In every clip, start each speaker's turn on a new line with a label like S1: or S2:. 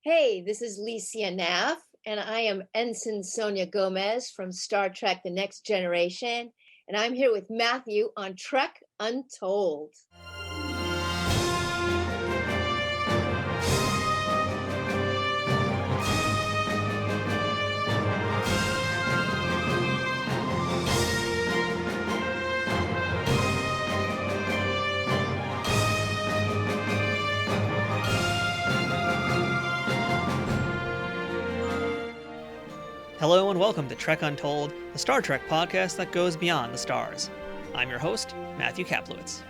S1: Hey, this is Lycia Naff, and I am Ensign Sonya Gomez from Star Trek The Next Generation, and I'm here with Matthew on Trek Untold.
S2: Hello and welcome to Trek Untold, the Star Trek podcast that goes beyond the stars. I'm your host, Matthew Kaplowitz.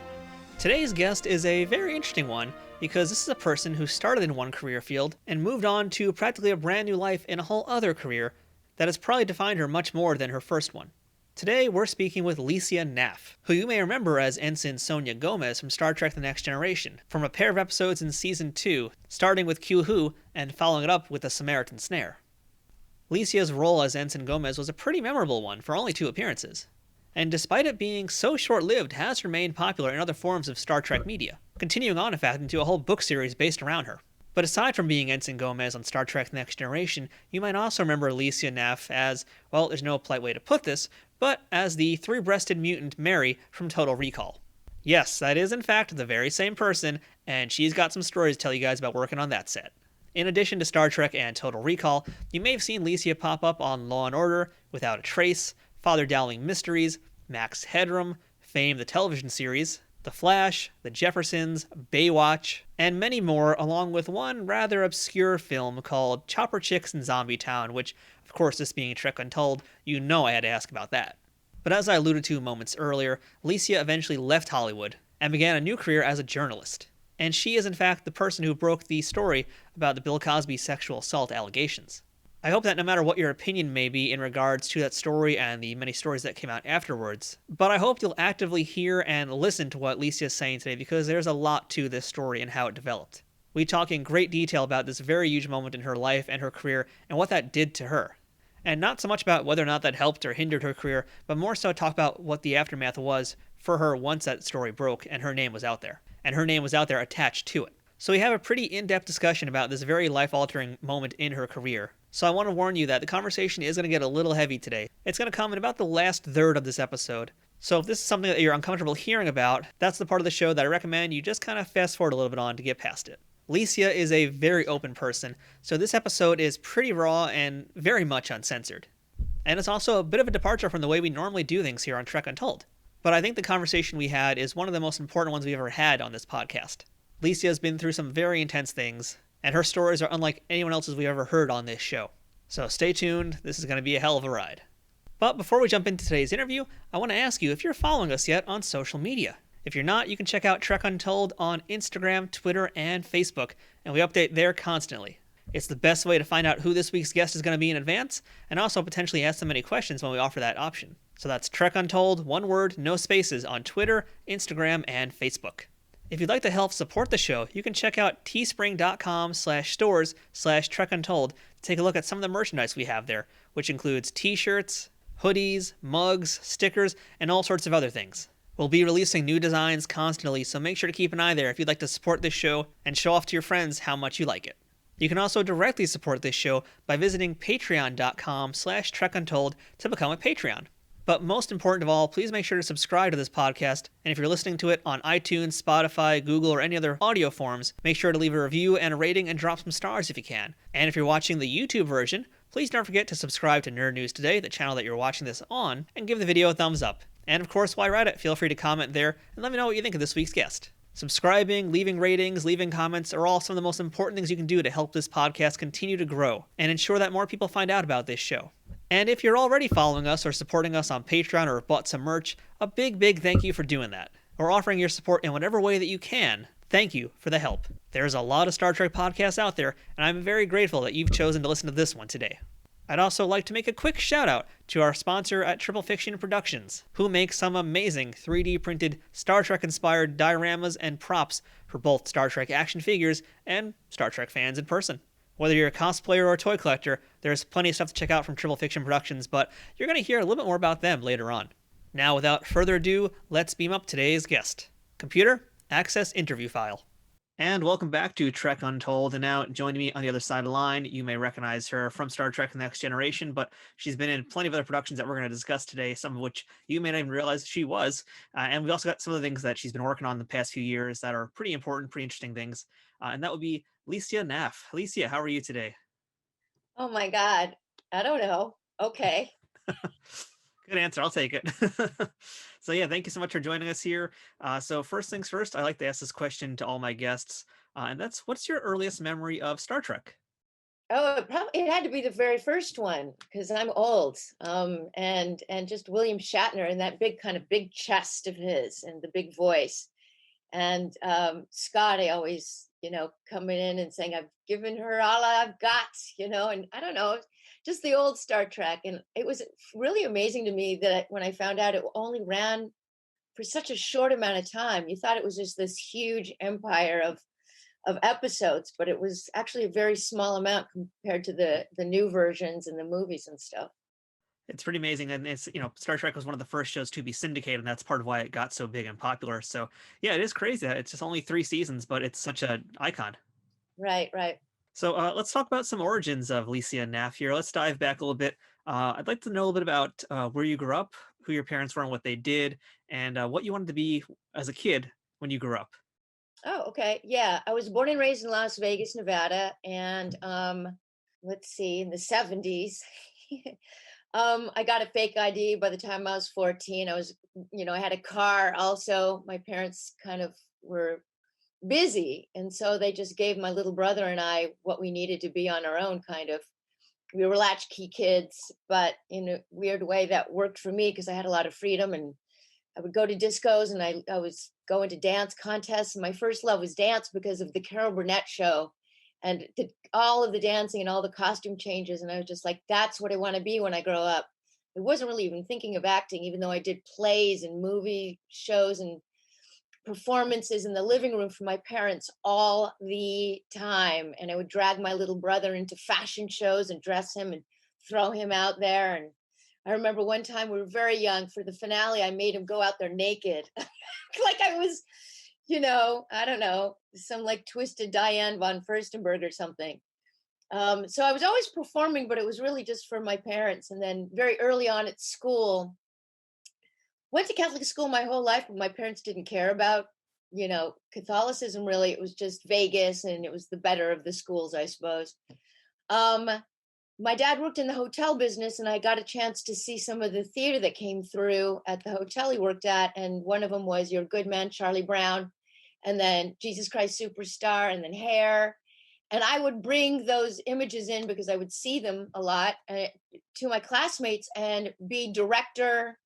S2: Today's guest is a very interesting one because this is a person who started in one career field and moved on to practically a brand new life in a whole other career that has probably defined her much more than her first one. Today we're speaking with Lycia Naff, who you may remember as Ensign Sonya Gomez from Star Trek The Next Generation, from a pair of episodes in Season 2, starting with Q-Who and following it up with the Samaritan Snare. Lycia's role as Ensign Gomez was a pretty memorable one for only 2 appearances, and despite it being so short-lived, has remained popular in other forms of Star Trek media, continuing on in fact into a whole book series based around her. But aside from being Ensign Gomez on Star Trek The Next Generation, you might also remember Lycia Naff as, well, there's no polite way to put this, but as the 3-breasted mutant Mary from Total Recall. Yes, that is in fact the very same person, and she's got some stories to tell you guys about working on that set. In addition to Star Trek and Total Recall, you may have seen Lycia pop up on Law & Order, Without a Trace, Father Dowling Mysteries, Max Headroom, Fame the television series, The Flash, The Jeffersons, Baywatch, and many more, along with one rather obscure film called Chopper Chicks in Zombie Town, which, of course, this being Trek Untold, you know I had to ask about that. But as I alluded to moments earlier, Lycia eventually left Hollywood and began a new career as a journalist. And she is in fact the person who broke the story about the Bill Cosby sexual assault allegations. I hope that no matter what your opinion may be in regards to that story and the many stories that came out afterwards, but I hope you'll actively hear and listen to what Lycia is saying today because there's a lot to this story and how it developed. We talk in great detail about this very huge moment in her life and her career and what that did to her. And not so much about whether or not that helped or hindered her career, but more so talk about what the aftermath was for her once that story broke and her name was out there. And her name was out there attached to it. So we have a pretty in-depth discussion about this very life-altering moment in her career. So I want to warn you that the conversation is going to get a little heavy today. It's going to come in about the last third of this episode. So if this is something that you're uncomfortable hearing about, that's the part of the show that I recommend you just kind of fast forward a little bit on to get past it. Lycia is a very open person, so this episode is pretty raw and very much uncensored. And it's also a bit of a departure from the way we normally do things here on Trek Untold. But I think the conversation we had is one of the most important ones we've ever had on this podcast. Lycia has been through some very intense things, and her stories are unlike anyone else's we've ever heard on this show. So stay tuned, this is going to be a hell of a ride. But before we jump into today's interview, I want to ask you if you're following us yet on social media. If you're not, you can check out Trek Untold on Instagram, Twitter, and Facebook, and we update there constantly. It's the best way to find out who this week's guest is going to be in advance, and also potentially ask them any questions when we offer that option. So that's Trek Untold, one word, no spaces, on Twitter, Instagram, and Facebook. If you'd like to help support the show, you can check out teespring.com/stores/TrekUntold to take a look at some of the merchandise we have there, which includes t-shirts, hoodies, mugs, stickers, and all sorts of other things. We'll be releasing new designs constantly, so make sure to keep an eye there if you'd like to support this show and show off to your friends how much you like it. You can also directly support this show by visiting patreon.com/TrekUntold to become a Patreon. But most important of all, please make sure to subscribe to this podcast, and if you're listening to it on iTunes, Spotify, Google, or any other audio forms, make sure to leave a review and a rating and drop some stars if you can. And if you're watching the YouTube version, please don't forget to subscribe to Nerd News Today, the channel that you're watching this on, and give the video a thumbs up. And of course, while you're at it, feel free to comment there and let me know what you think of this week's guest. Subscribing, leaving ratings, leaving comments are all some of the most important things you can do to help this podcast continue to grow and ensure that more people find out about this show. And if you're already following us or supporting us on Patreon or bought some merch, a big thank you for doing that, or offering your support in whatever way that you can. Thank you for the help. There's a lot of Star Trek podcasts out there, and I'm very grateful that you've chosen to listen to this one today. I'd also like to make a quick shout out to our sponsor at Triple Fiction Productions, who makes some amazing 3D printed Star Trek inspired dioramas and props for both Star Trek action figures and Star Trek fans in person. Whether you're a cosplayer or a toy collector, there's plenty of stuff to check out from Triple Fiction Productions, but you're going to hear a little bit more about them later on. Now, without further ado, let's beam up today's guest. Computer, access interview file. And welcome back to Trek Untold. And now joining me on the other side of the line, you may recognize her from Star Trek The Next Generation, but she's been in plenty of other productions that we're going to discuss today, some of which you may not even realize she was. And we also got some of the things that she's been working on the past few years that are pretty important, pretty interesting things. And that would be Lycia Naff. Lycia, how are you today?
S1: Oh my God. I don't know. Okay.
S2: Good answer. I'll take it. So yeah, thank you so much for joining us here. So first things first, I like to ask this question to all my guests, and that's what's your earliest memory of Star Trek?
S1: Oh, it had to be the very first one because I'm old. And just William Shatner and that big chest of his and the big voice. And Scotty always, coming in and saying, I've given her all I've got, and I don't know, just the old Star Trek. And it was really amazing to me that when I found out it only ran for such a short amount of time. You thought it was just this huge empire of episodes, but it was actually a very small amount compared to the new versions and the movies and stuff.
S2: It's pretty amazing, and Star Trek was one of the first shows to be syndicated, and that's part of why it got so big and popular. So yeah, it is crazy that it's just only 3 seasons, but it's such an icon.
S1: Right, right.
S2: So let's talk about some origins of Lycia Naff here. Let's dive back a little bit. I'd like to know a little bit about where you grew up, who your parents were, and what they did, and what you wanted to be as a kid when you grew up.
S1: Oh, okay. Yeah, I was born and raised in Las Vegas, Nevada, and let's see, in the 70s. I got a fake ID by the time I was 14. I had a car also. My parents kind of were busy, and so they just gave my little brother and I what we needed to be on our own, kind of. We were latchkey kids, but in a weird way that worked for me because I had a lot of freedom, and I would go to discos, and I was going to dance contests. And my first love was dance because of the Carol Burnett show and all of the dancing and all the costume changes. And I was just like, that's what I want to be when I grow up. I wasn't really even thinking of acting, even though I did plays and movie shows and performances in the living room for my parents all the time. And I would drag my little brother into fashion shows and dress him and throw him out there. And I remember one time we were very young for the finale, I made him go out there naked. Like I was, I don't know, some like twisted Diane von Furstenberg or something. So I was always performing, but it was really just for my parents. And then very early on at school, went to Catholic school my whole life, but my parents didn't care about, Catholicism really. It was just Vegas, and it was the better of the schools, I suppose. Um, my dad worked in the hotel business, and I got a chance to see some of the theater that came through at the hotel he worked at. And one of them was Your Good Man, Charlie Brown, and then Jesus Christ Superstar, and then Hair. And I would bring those images in because I would see them a lot to my classmates and be director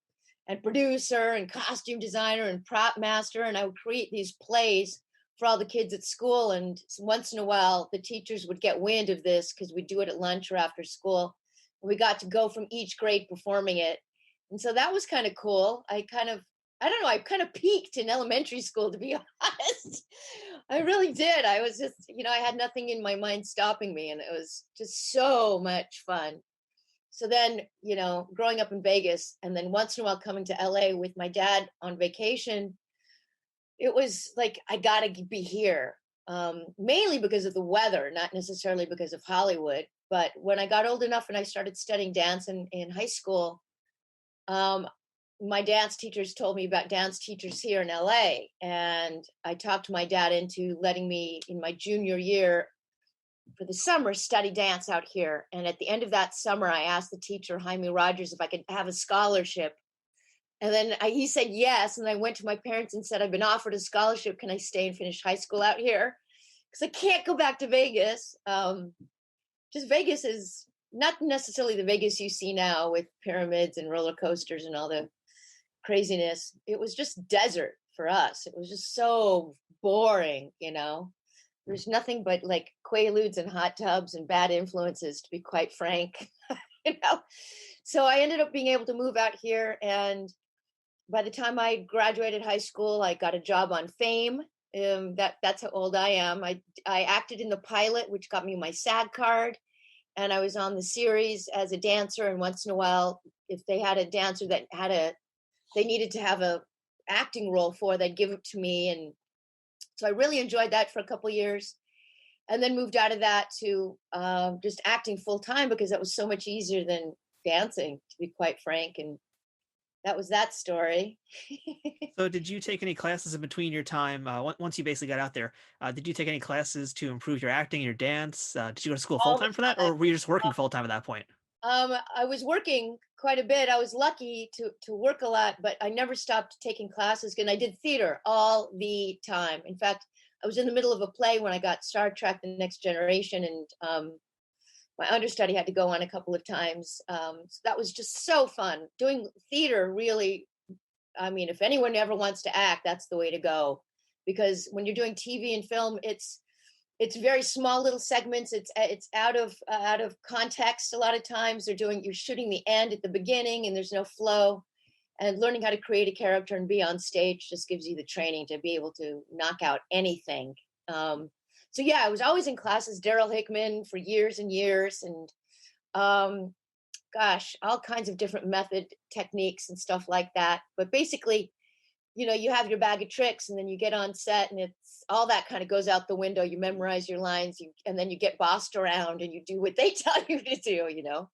S1: and producer and costume designer and prop master. And I would create these plays for all the kids at school. And once in a while, the teachers would get wind of this because we'd do it at lunch or after school. And we got to go from each grade performing it. And so that was kind of cool. I kind of peaked in elementary school, to be honest. I really did. I was just, I had nothing in my mind stopping me. And it was just so much fun. So then, growing up in Vegas and then once in a while coming to LA with my dad on vacation, it was like, I got to be here, mainly because of the weather, not necessarily because of Hollywood. But when I got old enough and I started studying dance in high school, my dance teachers told me about dance teachers here in LA. And I talked my dad into letting me, in my junior year, for the summer, study dance out here. And at the end of that summer, I asked the teacher, Jaime Rogers, if I could have a scholarship. And then he said yes. And I went to my parents and said, I've been offered a scholarship. Can I stay and finish high school out here? Because I can't go back to Vegas. Just Vegas is not necessarily the Vegas you see now with pyramids and roller coasters and all the craziness. It was just desert for us. It was just so boring, There's nothing but like quaaludes and hot tubs and bad influences, to be quite frank. So I ended up being able to move out here. And by the time I graduated high school, I got a job on Fame. That's how old I am. I acted in the pilot, which got me my SAG card. And I was on the series as a dancer. And once in a while, if they had a dancer that they needed to have a acting role for, they'd give it to me. And So I really enjoyed that for a couple years, and then moved out of that to just acting full time because that was so much easier than dancing, to be quite frank. And that was that story.
S2: So, did you take any classes in between your time? Once you basically got out there, did you take any classes to improve your acting and your dance? Did you go to school full
S1: All the
S2: time for that,
S1: time.
S2: or were you just working full time at that point?
S1: I was working quite a bit. I was lucky to work a lot, but I never stopped taking classes. And I did theater all the time. In fact, I was in the middle of a play when I got Star Trek: The Next Generation, and my understudy had to go on a couple of times. So that was just so fun. Doing theater really, I mean, if anyone ever wants to act, that's the way to go. Because when you're doing TV and film, it's very small little segments. It's out of context a lot of times. You're shooting the end at the beginning, and there's no flow. And learning how to create a character and be on stage just gives you the training to be able to knock out anything. So yeah, I was always in classes. Daryl Hickman for years and years, and um, gosh, all kinds of different method techniques and stuff like that. But basically, you have your bag of tricks, and then you get on set, and it's all that kind of goes out the window. You memorize your lines, and then you get bossed around, and you do what they tell you to do.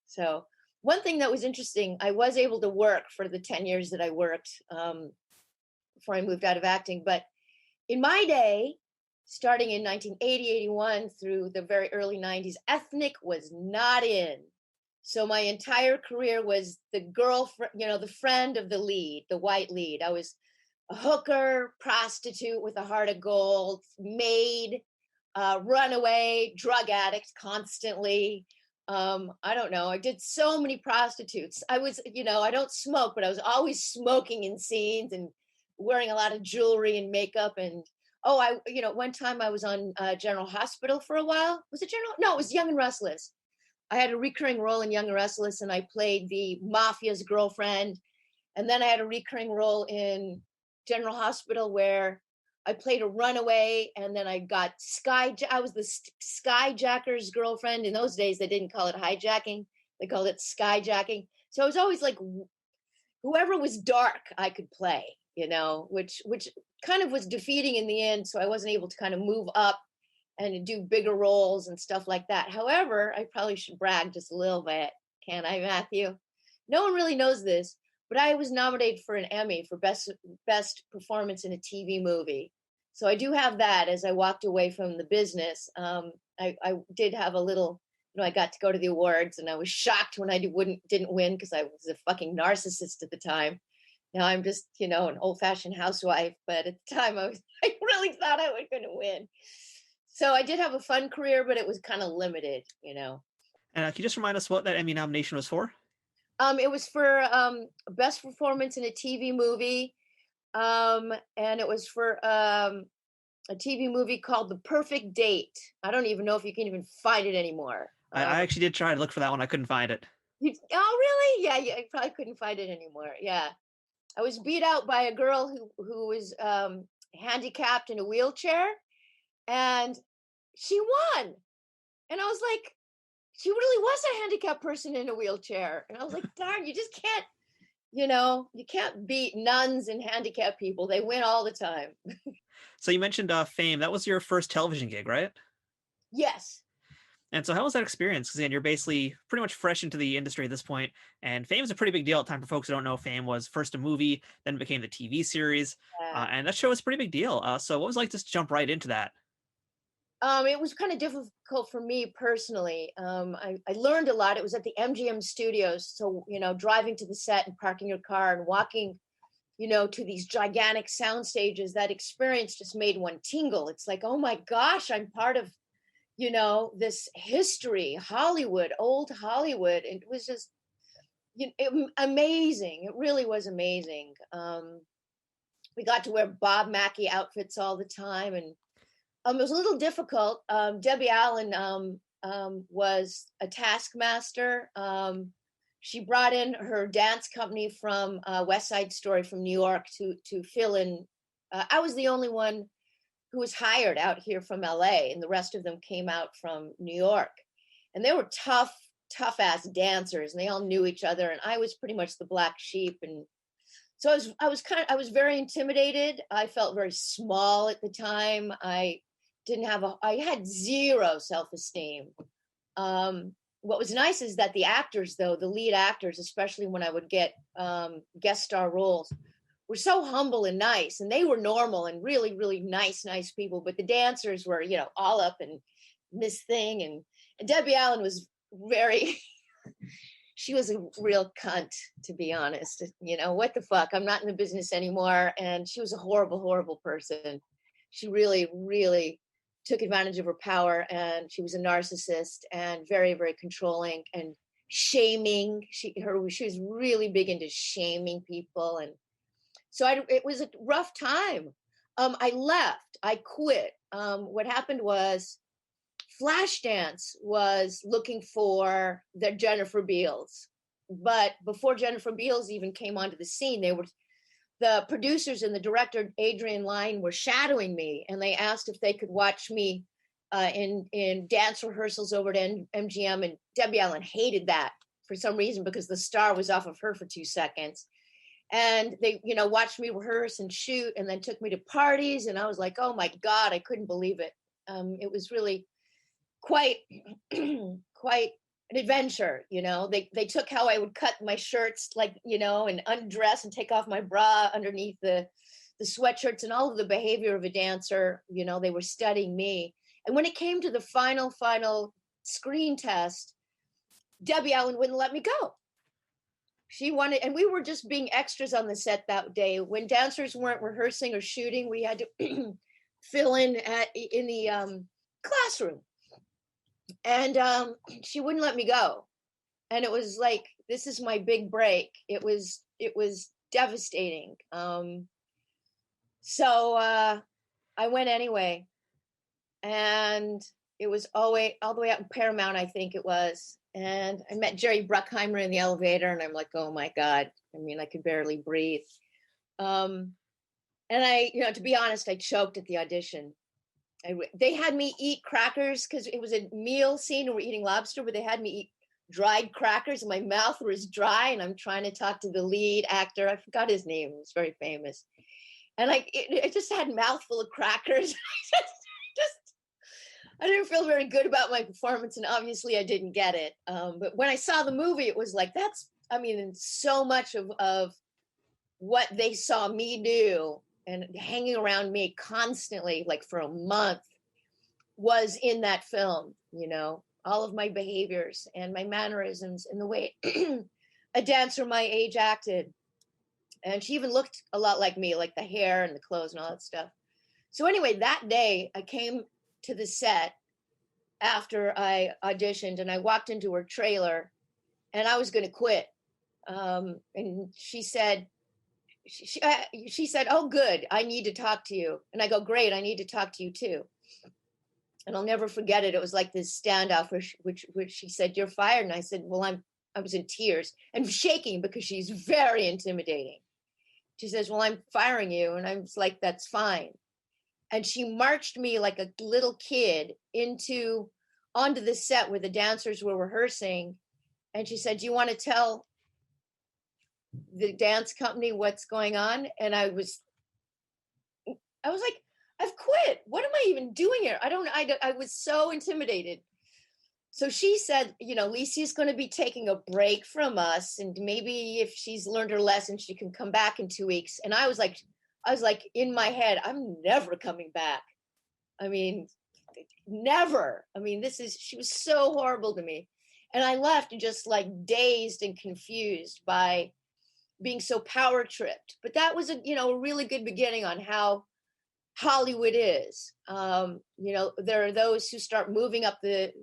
S1: So one thing that was interesting, I was able to work for the 10 years that I worked before I moved out of acting. But in my day, starting in 1980, 81 through the very early 90s, ethnic was not in. So my entire career was the girlfriend, the friend of the lead, the white lead. I was a hooker, prostitute with a heart of gold, maid, runaway, drug addict constantly. I don't know. I did so many prostitutes. I was, I don't smoke, but I was always smoking in scenes and wearing a lot of jewelry and makeup. And one time I was on General Hospital for a while. Was it General? No, it was Young and Restless. I had a recurring role in Young and Restless, and I played the mafia's girlfriend. And then I had a recurring role in General Hospital where I played a runaway, and then I was the skyjacker's girlfriend. In those days, they didn't call it hijacking. They called it skyjacking. So I was always like, whoever was dark, I could play, which kind of was defeating in the end. So I wasn't able to kind of move up and do bigger roles and stuff like that. However, I probably should brag just a little bit. Can I, Matthew? No one really knows this, but I was nominated for an Emmy for best performance in a TV movie. So I do have that. As I walked away from the business, I did have a little, I got to go to the awards, and I was shocked when I didn't win, because I was a fucking narcissist at the time. Now I'm just, an old-fashioned housewife, but at the time I really thought I was going to win. So I did have a fun career, but it was kind of limited.
S2: And can you just remind us what that Emmy nomination was for?
S1: It was for best performance in a TV movie, and it was for a TV movie called The Perfect Date. I don't even know if you can even find it anymore.
S2: I actually did try to look for that one. I couldn't find it.
S1: Oh, really? Yeah, I probably couldn't find it anymore. Yeah, I was beat out by a girl who was handicapped in a wheelchair, and she won. And I was like, she really was a handicapped person in a wheelchair. And I was like, darn, you just can't, you can't beat nuns and handicapped people. They win all the time.
S2: So you mentioned Fame. That was your first television gig, right?
S1: Yes.
S2: And so how was that experience? Because again, you're basically pretty much fresh into the industry at this point, and Fame is a pretty big deal at the time. For folks who don't know, Fame was first a movie, then it became the TV series, and that show was a pretty big deal. So what was it like just to jump right into that?
S1: It was kind of difficult for me personally. I learned a lot. It was at the MGM studios. So, driving to the set and parking your car and walking, to these gigantic sound stages, that experience just made one tingle. It's like, oh my gosh, I'm part of, this history, Hollywood, old Hollywood. And it was just amazing. It really was amazing. We got to wear Bob Mackie outfits all the time, and it was a little difficult. Debbie Allen was a taskmaster. She brought in her dance company from West Side Story from New York to fill in. I was the only one who was hired out here from LA, and the rest of them came out from New York. And they were tough ass dancers, and they all knew each other. And I was pretty much the black sheep. And So I was very intimidated. I felt very small at the time. I had zero self-esteem. What was nice is that the actors, though, the lead actors, especially when I would get guest star roles, were so humble and nice, and they were normal and really, really nice people. But the dancers were, all up in this thing. And Debbie Allen was very, she was a real cunt, to be honest. What the fuck? I'm not in the business anymore. And she was a horrible, horrible person. She really, really took advantage of her power, and she was a narcissist and very, very controlling and shaming. She was really big into shaming people. And so it was a rough time. I left, I quit. What happened was Flashdance was looking for the Jennifer Beals, but before Jennifer Beals even came onto the scene, the producers and the director, Adrian Lyne, were shadowing me, and they asked if they could watch me in dance rehearsals over at MGM, and Debbie Allen hated that for some reason because the star was off of her for 2 seconds. And they, watched me rehearse and shoot, and then took me to parties, and I was like, oh my God, I couldn't believe it. It was really quite quite an adventure. They took how I would cut my shirts, and undress and take off my bra underneath the sweatshirts, and all of the behavior of a dancer. They were studying me. And when it came to the final screen test, Debbie Allen wouldn't let me go. She wanted, and we were just being extras on the set that day. When dancers weren't rehearsing or shooting, we had to fill in the classroom. And she wouldn't let me go. And it was like, this is my big break. It was devastating. So I went anyway. And it was all the way out in Paramount, I think it was. And I met Jerry Bruckheimer in the elevator, and I'm like, oh my God. I could barely breathe. And I, to be honest, I choked at the audition. They had me eat crackers because it was a meal scene and we're eating lobster, but they had me eat dried crackers and my mouth was dry, and I'm trying to talk to the lead actor. I forgot his name. He was very famous. And I just had a mouthful of crackers. I didn't feel very good about my performance, and obviously I didn't get it. But when I saw the movie, it was like, so much of what they saw me do and hanging around me constantly, like for a month, was in that film. All of my behaviors and my mannerisms and the way a dancer my age acted. And she even looked a lot like me, like the hair and the clothes and all that stuff. So anyway, that day I came to the set after I auditioned, and I walked into her trailer, and I was going to quit. And she said, oh, good, I need to talk to you. And I go, great, I need to talk to you too. And I'll never forget it. It was like this standoff which she said, you're fired. And I said, well, I was in tears and shaking because she's very intimidating. She says, well, I'm firing you. And I was like, that's fine. And she marched me like a little kid onto the set where the dancers were rehearsing. And she said, do you want to tell the dance company what's going on? And I was like, I've quit. What am I even doing here? I was so intimidated. So she said, Lycia's going to be taking a break from us, and maybe if she's learned her lesson, she can come back in 2 weeks. And I was like in my head, I'm never coming back. Never. She was so horrible to me. And I left just like dazed and confused by being so power tripped. But that was a really good beginning on how Hollywood is. There are those who start moving up the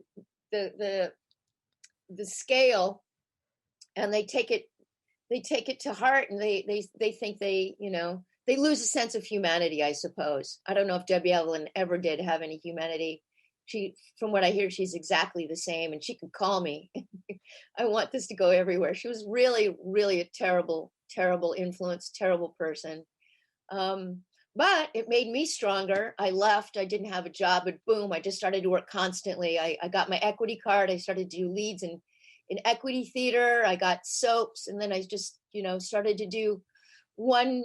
S1: scale, and they take it to heart, and they think they lose a sense of humanity, I suppose. I don't know if Debbie Allen ever did have any humanity. From what I hear, she's exactly the same, and she could call me. I want this to go everywhere. She was really, really a terrible, terrible influence, terrible person. But it made me stronger. I left. I didn't have a job, but boom, I just started to work constantly. I got my equity card. I started to do leads in equity theater. I got soaps, and then I just, started to do one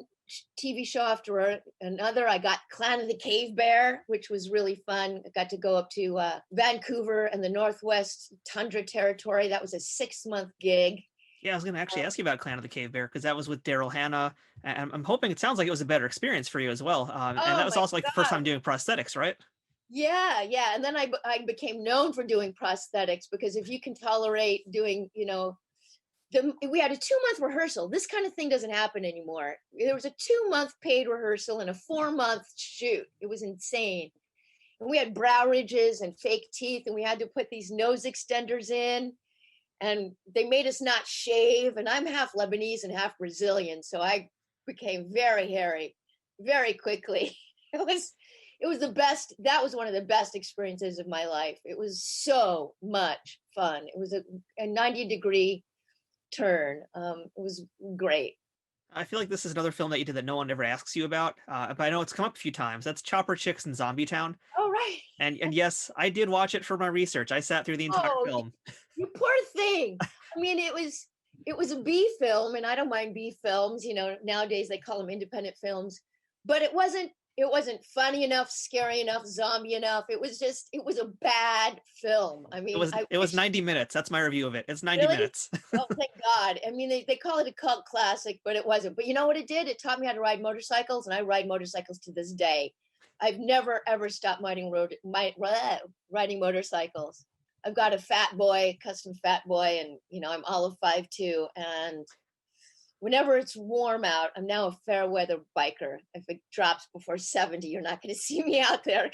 S1: TV show after another. I got Clan of the Cave Bear, which was really fun. I got to go up to Vancouver and the Northwest Tundra Territory. That was a 6-month gig.
S2: Yeah, I was going to actually ask you about Clan of the Cave Bear, because that was with Daryl Hannah, and I'm hoping it sounds like it was a better experience for you as well. And that
S1: Oh
S2: was
S1: my
S2: also like the first
S1: God.
S2: time doing prosthetics, right?
S1: Yeah, yeah. And then I became known for doing prosthetics, because if you can tolerate doing, we had a 2-month rehearsal. This kind of thing doesn't happen anymore. There was a 2-month paid rehearsal and a 4-month shoot. It was insane. And we had brow ridges and fake teeth, and we had to put these nose extenders in, and they made us not shave. And I'm half Lebanese and half Brazilian, so I became very hairy very quickly. It was the best. That was one of the best experiences of my life. It was so much fun. It was a 90-degree turn. It was great.
S2: I feel like this is another film that you did that no one ever asks you about, but I know it's come up a few times. That's Chopper Chicks in Zombie Town.
S1: Oh, right.
S2: And yes, I did watch it for my research. I sat through the entire film.
S1: You poor thing. I mean, it was a B film, and I don't mind B films. Nowadays they call them independent films, but it wasn't funny enough, scary enough, zombie enough. It was a bad film. I mean,
S2: it was 90 minutes. That's my review of it. It's 90
S1: Really?
S2: minutes.
S1: Oh, thank God. I mean, they call it a cult classic, but it wasn't. But you know what it did? It taught me how to ride motorcycles, and I ride motorcycles to this day. I've never, ever stopped riding motorcycles. I've got a custom fat boy, and, I'm all of 5'2", and whenever it's warm out, I'm now a fair weather biker. If it drops before 70, you're not going to see me out there.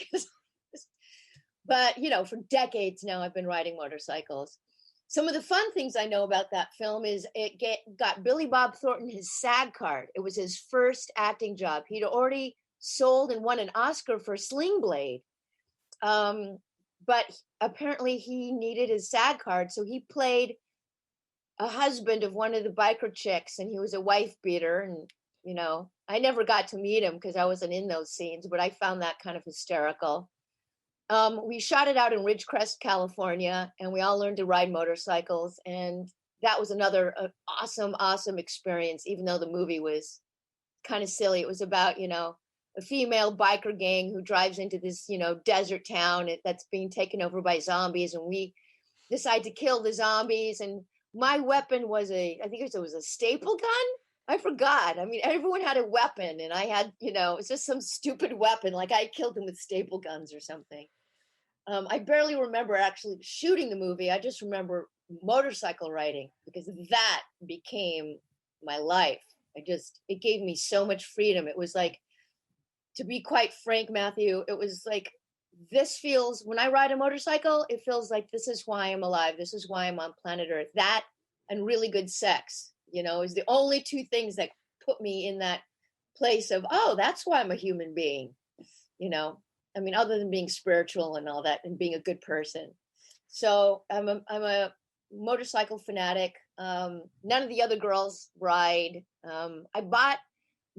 S1: But, for decades now, I've been riding motorcycles. Some of the fun things I know about that film is it got Billy Bob Thornton his SAG card. It was his first acting job. He'd already sold and won an Oscar for Sling Blade. But apparently he needed his SAG card, so he played a husband of one of the biker chicks, and he was a wife beater. And, I never got to meet him because I wasn't in those scenes, but I found that kind of hysterical. We shot it out in Ridgecrest, California, and we all learned to ride motorcycles. And that was another awesome experience, even though the movie was kind of silly. It was about, a female biker gang who drives into this, desert town that's being taken over by zombies. And we decide to kill the zombies. And my weapon was I think it was a staple gun. I forgot. I mean, everyone had a weapon, and I had, it's just some stupid weapon. Like I killed them with staple guns or something. I barely remember actually shooting the movie. I just remember motorcycle riding, because that became my life. It gave me so much freedom. It was like, to be quite frank, Matthew, it was like, when I ride a motorcycle, it feels like this is why I'm alive. This is why I'm on planet Earth. That and really good sex, is the only two things that put me in that place of, oh, that's why I'm a human being, I mean, other than being spiritual and all that and being a good person. So I'm a motorcycle fanatic. None of the other girls ride. I bought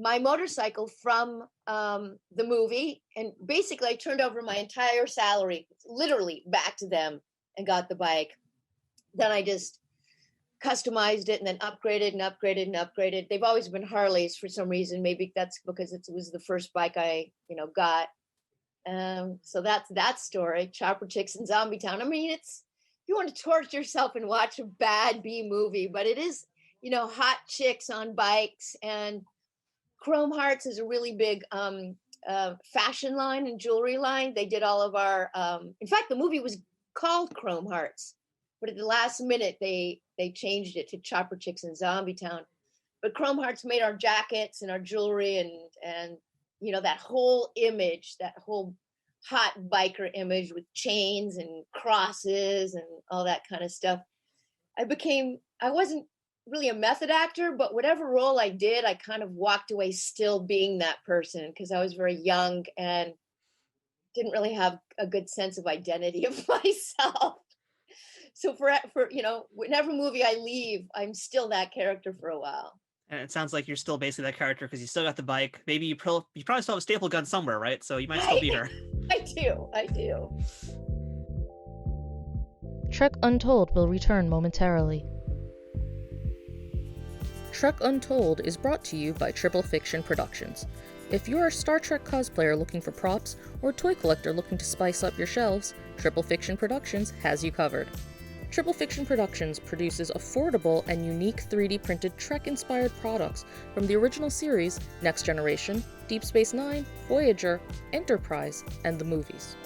S1: my motorcycle from the movie, and basically I turned over my entire salary, literally, back to them and got the bike. Then I just customized it and then upgraded. They've always been Harleys for some reason. Maybe that's because it was the first bike I, got. So that's that story, Chopper Chicks in Zombie Town. I mean, it's, you want to torture yourself and watch a bad B movie, but it is, hot chicks on bikes. And Chrome Hearts is a really big fashion line and jewelry line. They did all of our, in fact, the movie was called Chrome Hearts, but at the last minute, they changed it to Chopper Chicks in Zombie Town. But Chrome Hearts made our jackets and our jewelry and that whole image, that whole hot biker image with chains and crosses and all that kind of stuff. I wasn't really a method actor, but whatever role I did, I kind of walked away still being that person, because I was very young and didn't really have a good sense of identity of myself. So for whenever movie I leave, I'm still that character for a while.
S2: And it sounds like you're still basically that character, because you still got the bike. Maybe you probably still have a staple gun somewhere, right? So you might still beat her.
S1: I do.
S3: Trek Untold will return momentarily. Trek Untold is brought to you by Triple Fiction Productions. If you're a Star Trek cosplayer looking for props, or toy collector looking to spice up your shelves, Triple Fiction Productions has you covered. Triple Fiction Productions produces affordable and unique 3D printed Trek-inspired products from the original series, Next Generation, Deep Space Nine, Voyager, Enterprise, and the movies.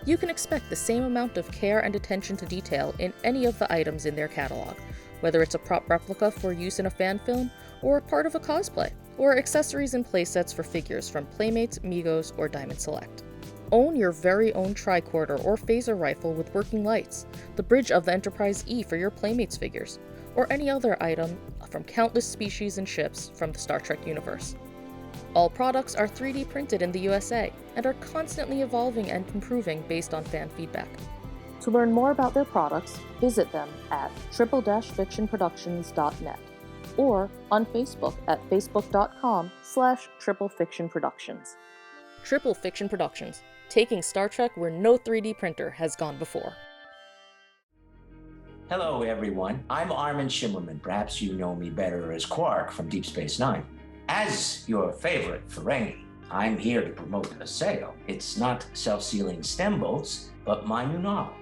S3: You can expect the same amount of care and attention to detail in any of the items in their catalog, whether it's a prop replica for use in a fan film, or part of a cosplay, or accessories and playsets for figures from Playmates, Migos, or Diamond Select. Own your very own tricorder or phaser rifle with working lights, the bridge of the Enterprise E for your Playmates figures, or any other item from countless species and ships from the Star Trek universe. All products are 3D printed in the USA and are constantly evolving and improving based on fan feedback. To learn more about their products, visit them at triple-fictionproductions.net or on Facebook at facebook.com/triplefictionproductions. Triple Fiction Productions, taking Star Trek where no 3D printer has gone before.
S4: Hello, everyone. I'm Armin Shimmerman. Perhaps you know me better as Quark from Deep Space Nine. As your favorite Ferengi, I'm here to promote a sale. It's not self-sealing stem bolts, but my new novel,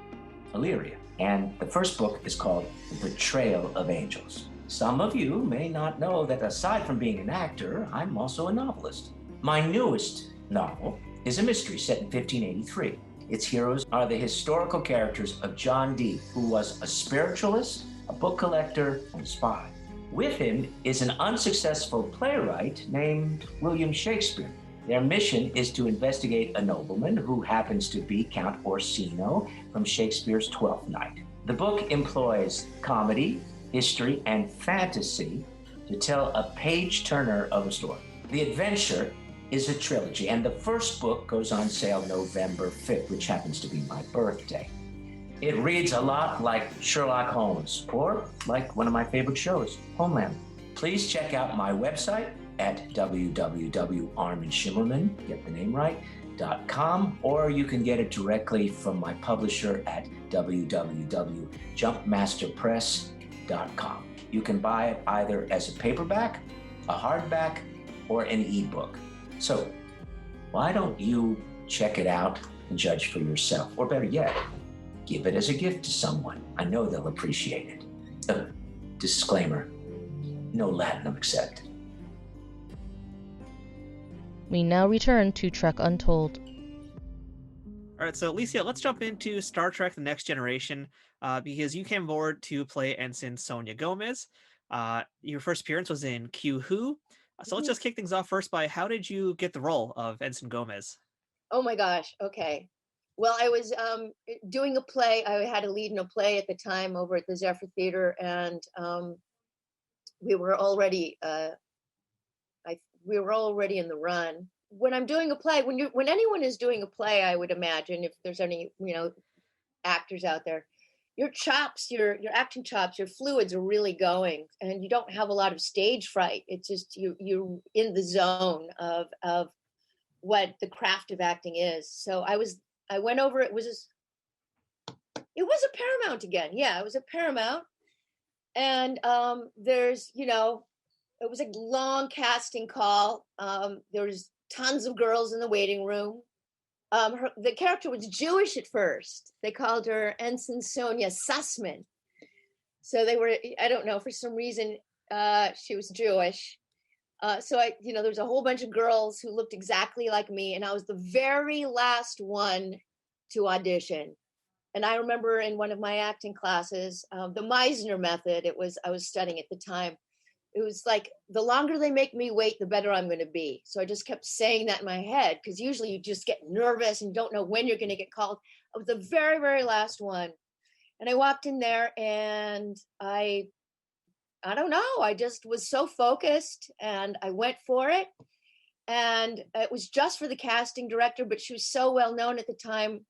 S4: Illyria. And the first book is called The Betrayal of Angels. Some of you may not know that aside from being an actor, I'm also a novelist. My newest novel is a mystery set in 1583. Its heroes are the historical characters of John Dee, who was a spiritualist, a book collector, and a spy. With him is an unsuccessful playwright named William Shakespeare. Their mission is to investigate a nobleman who happens to be Count Orsino from Shakespeare's Twelfth Night. The book employs comedy, history, and fantasy to tell a page-turner of a story. The adventure is a trilogy, and the first book goes on sale November 5th, which happens to be my birthday. It reads a lot like Sherlock Holmes, or like one of my favorite shows, Homeland. Please check out my website at www.arminshimmerman, get the name right, .com, or you can get it directly from my publisher at www.jumpmasterpress.com. You can buy it either as a paperback, a hardback, or an ebook. So why don't you check it out and judge for yourself? Or better yet, give it as a gift to someone. I know they'll appreciate it. Disclaimer, no latinum accepted.
S3: We now return to Trek Untold.
S2: All right, so Lycia, let's jump into Star Trek: The Next Generation, because you came aboard to play Ensign Sonya Gomez. Your first appearance was in Q Who. So let's just kick things off first by how did you get the role of Ensign Gomez?
S1: Oh my gosh. Okay. Well, I was doing a play. I had a lead in a play at the time over at the Zephyr Theater, and we were already we were already in the run. When I'm doing a play, when anyone is doing a play, I would imagine, if there's any actors out there, your chops, your acting chops, your fluids are really going, and you don't have a lot of stage fright. It's just you're in the zone of what the craft of acting is. So I went over. It was a Paramount again. Yeah, it was a Paramount, and there's it was a long casting call. There was tons of girls in the waiting room. The character was Jewish at first. They called her Ensign Sonya Sussman. So I don't know, for some reason, she was Jewish. So there was a whole bunch of girls who looked exactly like me, and I was the very last one to audition. And I remember in one of my acting classes, the Meisner method, I was studying at the time. It was like, the longer they make me wait, the better I'm going to be. So I just kept saying that in my head, because usually you just get nervous and don't know when you're going to get called. I was the very, very last one. And I walked in there, and I don't know, I just was so focused, and I went for it. And it was just for the casting director, but she was so well known at the time.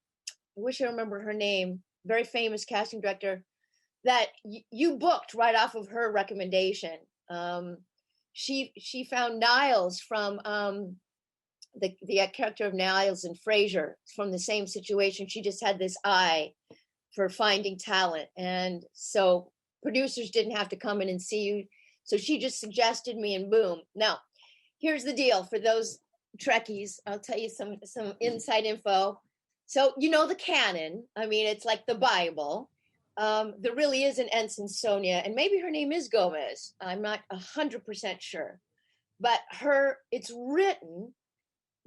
S1: I wish I remember her name. Very famous casting director that you booked right off of her recommendation. She found Niles from the character of Niles in Frasier, from the same situation. She just had this eye for finding talent, and so producers didn't have to come in and see you. So she just suggested me, and boom. Now, here's the deal for those Trekkies. I'll tell you some inside info. So, the canon. I mean, it's like the Bible. There really is an Ensign Sonya, and maybe her name is Gomez. I'm not 100% sure. But it's written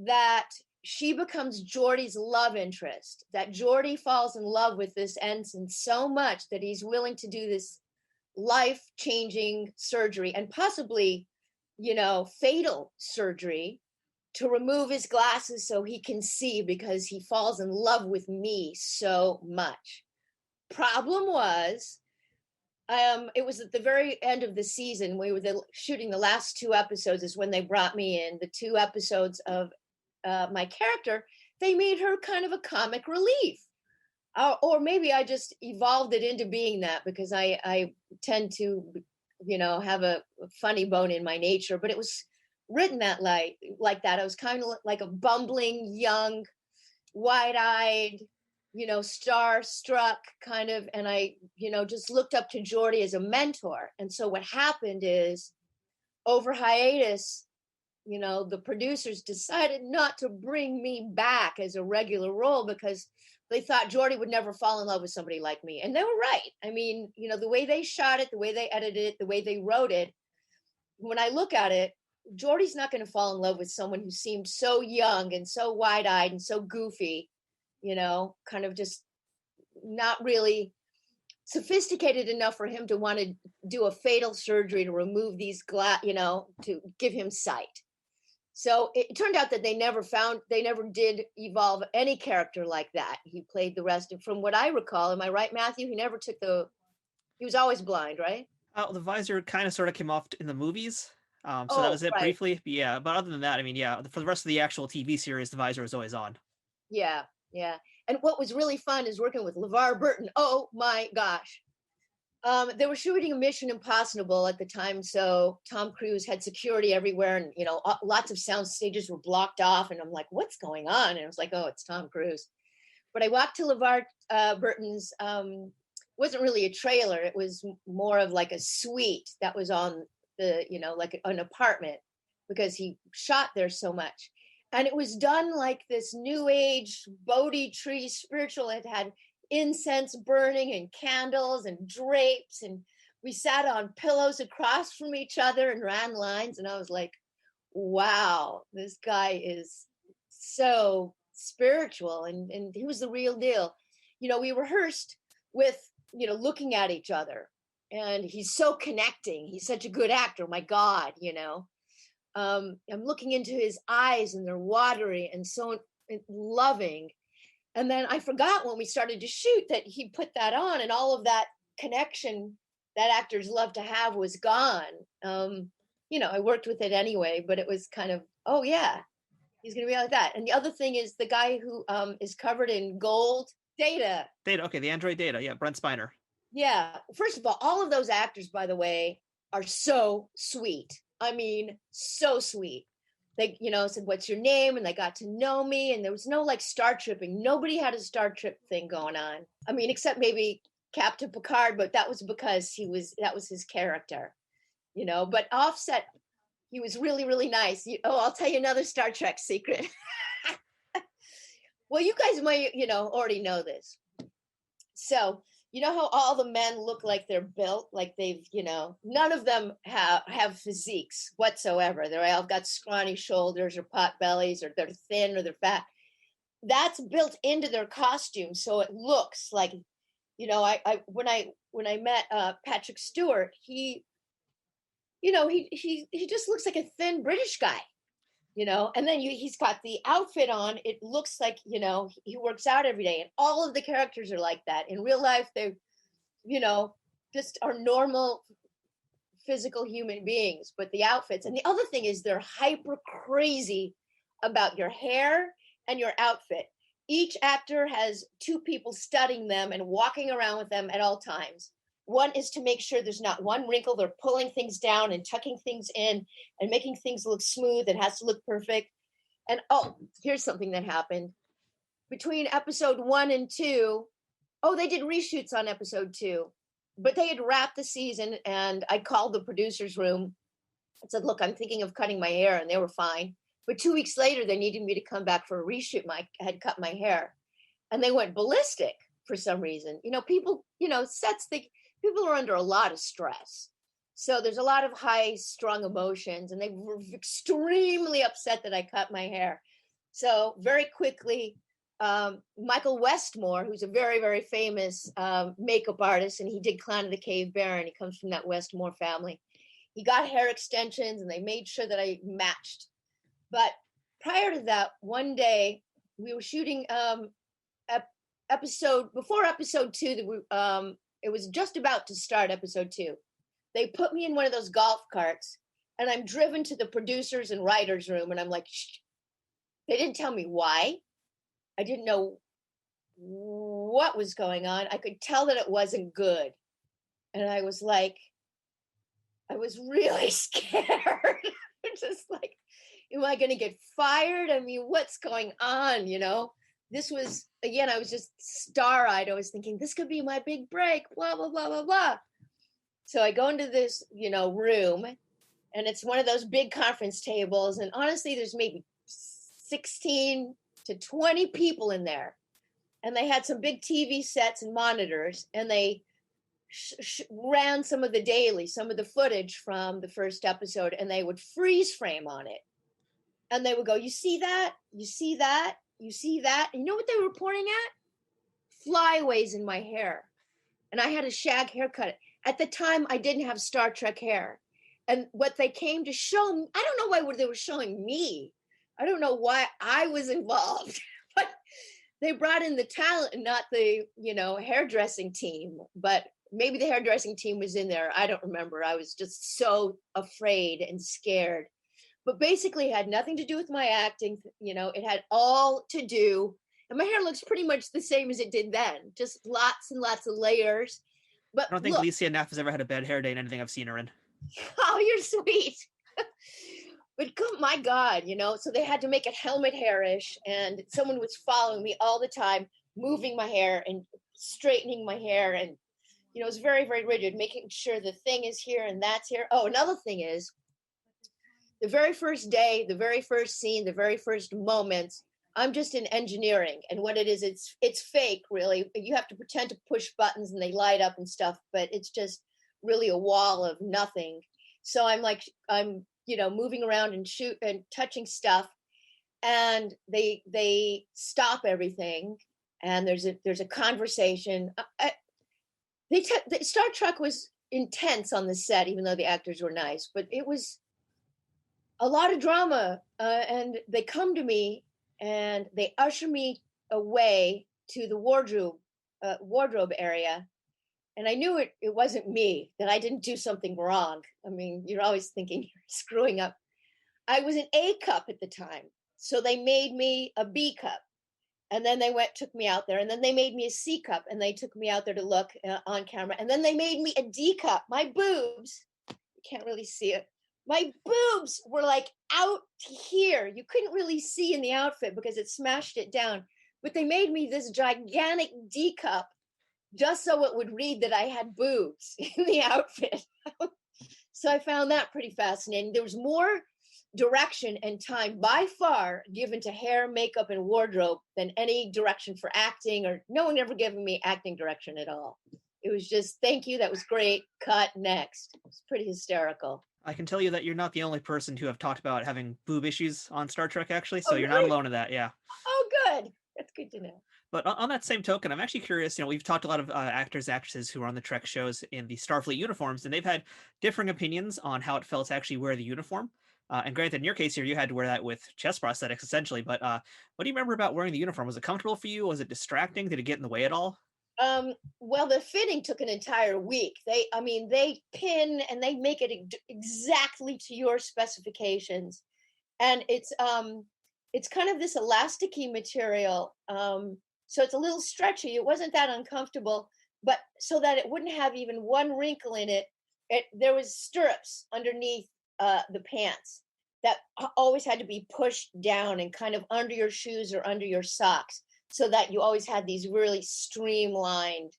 S1: that she becomes Geordi's love interest, that Geordi falls in love with this ensign so much that he's willing to do this life-changing surgery, and possibly, fatal surgery, to remove his glasses so he can see, because he falls in love with me so much. Problem was, it was at the very end of the season. We were shooting the last 2 episodes is when they brought me in. The 2 episodes of my character, they made her kind of a comic relief. Or maybe I just evolved it into being that, because I tend to, have a funny bone in my nature. But it was written that like that. I was kind of like a bumbling, young, wide-eyed, star-struck kind of, and I, just looked up to Geordi as a mentor. And so what happened is, over hiatus, the producers decided not to bring me back as a regular role, because they thought Geordi would never fall in love with somebody like me. And they were right. I mean, the way they shot it, the way they edited it, the way they wrote it, when I look at it, Geordi's not going to fall in love with someone who seemed so young and so wide-eyed and so goofy, kind of just not really sophisticated enough for him to want to do a fatal surgery to remove these to give him sight. So it turned out that they never did evolve any character like that. He played the rest of, from what I recall, am I right, Matthew? He was always blind, right?
S2: The visor kind of sort of came off in the movies. So that was it
S1: right.
S2: briefly. But yeah, but other than that, I mean, yeah, for the rest of the actual TV series, the visor was always on.
S1: Yeah. And what was really fun is working with LeVar Burton. Oh my gosh. They were shooting a Mission Impossible at the time, so Tom Cruise had security everywhere, and lots of sound stages were blocked off, and I'm like, what's going on? And I was like, oh, it's Tom Cruise. But I walked to LeVar Burton's, wasn't really a trailer, it was more of like a suite that was on the, like an apartment, because he shot there so much. And it was done like this new age Bodhi tree spiritual. It had incense burning and candles and drapes, and we sat on pillows across from each other and ran lines. And I was like, wow, this guy is so spiritual, and he was the real deal. We rehearsed with, looking at each other, and he's so connecting. He's such a good actor. My God, I'm looking into his eyes, and they're watery and so loving. And then I forgot when we started to shoot that he put that on, and all of that connection that actors love to have was gone. I worked with it anyway, but it was kind of, oh yeah, he's going to be like that. And the other thing is the guy who is covered in gold, Data.
S2: Okay, the android Data. Yeah, Brent Spiner.
S1: Yeah. First of all of those actors, by the way, are so sweet. I mean, so sweet. They, said, what's your name? And they got to know me. And there was no like star tripping. Nobody had a star trip thing going on. I mean, except maybe Captain Picard, but that was because that was his character, but Offset, he was really, really nice. I'll tell you another Star Trek secret. Well, you guys might, already know this. So, how all the men look like they're built, like they've, none of them have physiques whatsoever. They're all got scrawny shoulders or pot bellies, or they're thin or they're fat. That's built into their costume. So it looks like, when I met Patrick Stewart, he just looks like a thin British guy, and then he's got the outfit on. It looks like, he works out every day, and all of the characters are like that. In real life, they, just are normal physical human beings, but the outfits. And the other thing is they're hyper crazy about your hair and your outfit. Each actor has 2 people studying them and walking around with them at all times. One is to make sure there's not one wrinkle. They're pulling things down and tucking things in and making things look smooth. It has to look perfect. And here's something that happened. Between episode 1 and 2, they did reshoots on episode 2. but they had wrapped the season, and I called the producer's room and said, look, I'm thinking of cutting my hair, and they were fine. But 2 weeks later, they needed me to come back for a reshoot. I had cut my hair, and they went ballistic for some reason. People, people are under a lot of stress. So there's a lot of high strung emotions, and they were extremely upset that I cut my hair. So very quickly, Michael Westmore, who's a very, very famous makeup artist, and he did Clown of the Cave Baron. He comes from that Westmore family. He got hair extensions, and they made sure that I matched. But prior to that, one day we were shooting before episode 2. It was just about to start episode 2. They put me in one of those golf carts, and I'm driven to the producers and writers room, and I'm like, shh. They didn't tell me why. I didn't know what was going on. I could tell that it wasn't good. And I was really scared. Just like, am I going to get fired? I mean, what's going on? This was, again, I was just star-eyed. I was thinking, this could be my big break, blah, blah, blah, blah, blah. So I go into this, room, and it's one of those big conference tables. And honestly, there's maybe 16 to 20 people in there. And they had some big TV sets and monitors, and they ran some of the footage from the first episode, and they would freeze frame on it. And they would go, you see that? You see that? You see that? And you know what they were pointing at? Flyaways in my hair. And I had a shag haircut. At the time, I didn't have Star Trek hair. And what they came to show me, I don't know why they were showing me. I don't know why I was involved. But they brought in the talent and not the, hairdressing team. But maybe the hairdressing team was in there. I don't remember. I was just so afraid and scared. But basically, it had nothing to do with my acting. It had all to do. And my hair looks pretty much the same as it did then. Just lots and lots of layers. But
S2: I don't think Lycia Naff has ever had a bad hair day in anything I've seen her in.
S1: Oh, you're sweet. But my God, so they had to make it helmet hairish, and someone was following me all the time, moving my hair and straightening my hair. And, it was very, very rigid, making sure the thing is here and that's here. Oh, another thing is, the very first day, the very first scene, the very first moments, I'm just in engineering. And what it is, it's fake, really. You have to pretend to push buttons and they light up and stuff, but it's just really a wall of nothing. So I'm moving around and touching stuff, and they stop everything, and there's a conversation. Star Trek was intense on the set, even though the actors were nice, but it was a lot of drama. And they come to me and they usher me away to the wardrobe area. And I knew it wasn't me, that I didn't do something wrong. I mean, you're always thinking you're screwing up. I was an A cup at the time. So they made me a B cup. And then they took me out there. And then they made me a C cup. And they took me out there to look on camera. And then they made me a D cup. My boobs, you can't really see it. My boobs were like out here. You couldn't really see in the outfit because it smashed it down. But they made me this gigantic D cup, just so it would read that I had boobs in the outfit. So I found that pretty fascinating. There was more direction and time by far given to hair, makeup, and wardrobe than any direction for acting, or no one ever given me acting direction at all. It was just, thank you, that was great, cut, next. It was pretty hysterical.
S2: I can tell you that you're not the only person to have talked about having boob issues on Star Trek, actually, so you're not alone in that, yeah.
S1: Oh, good. That's good to know.
S2: But on that same token, I'm actually curious, we've talked to a lot of actors, actresses who are on the Trek shows in the Starfleet uniforms, and they've had differing opinions on how it felt to actually wear the uniform. And granted, in your case here, you had to wear that with chest prosthetics, essentially. But what do you remember about wearing the uniform? Was it comfortable for you? Was it distracting? Did it get in the way at all?
S1: Well, the fitting took an entire week. They pin and they make it exactly to your specifications. And it's kind of this elasticy material. So it's a little stretchy. It wasn't that uncomfortable, but so that it wouldn't have even one wrinkle in it, there was stirrups underneath the pants that always had to be pushed down and kind of under your shoes or under your socks, so that you always had these really streamlined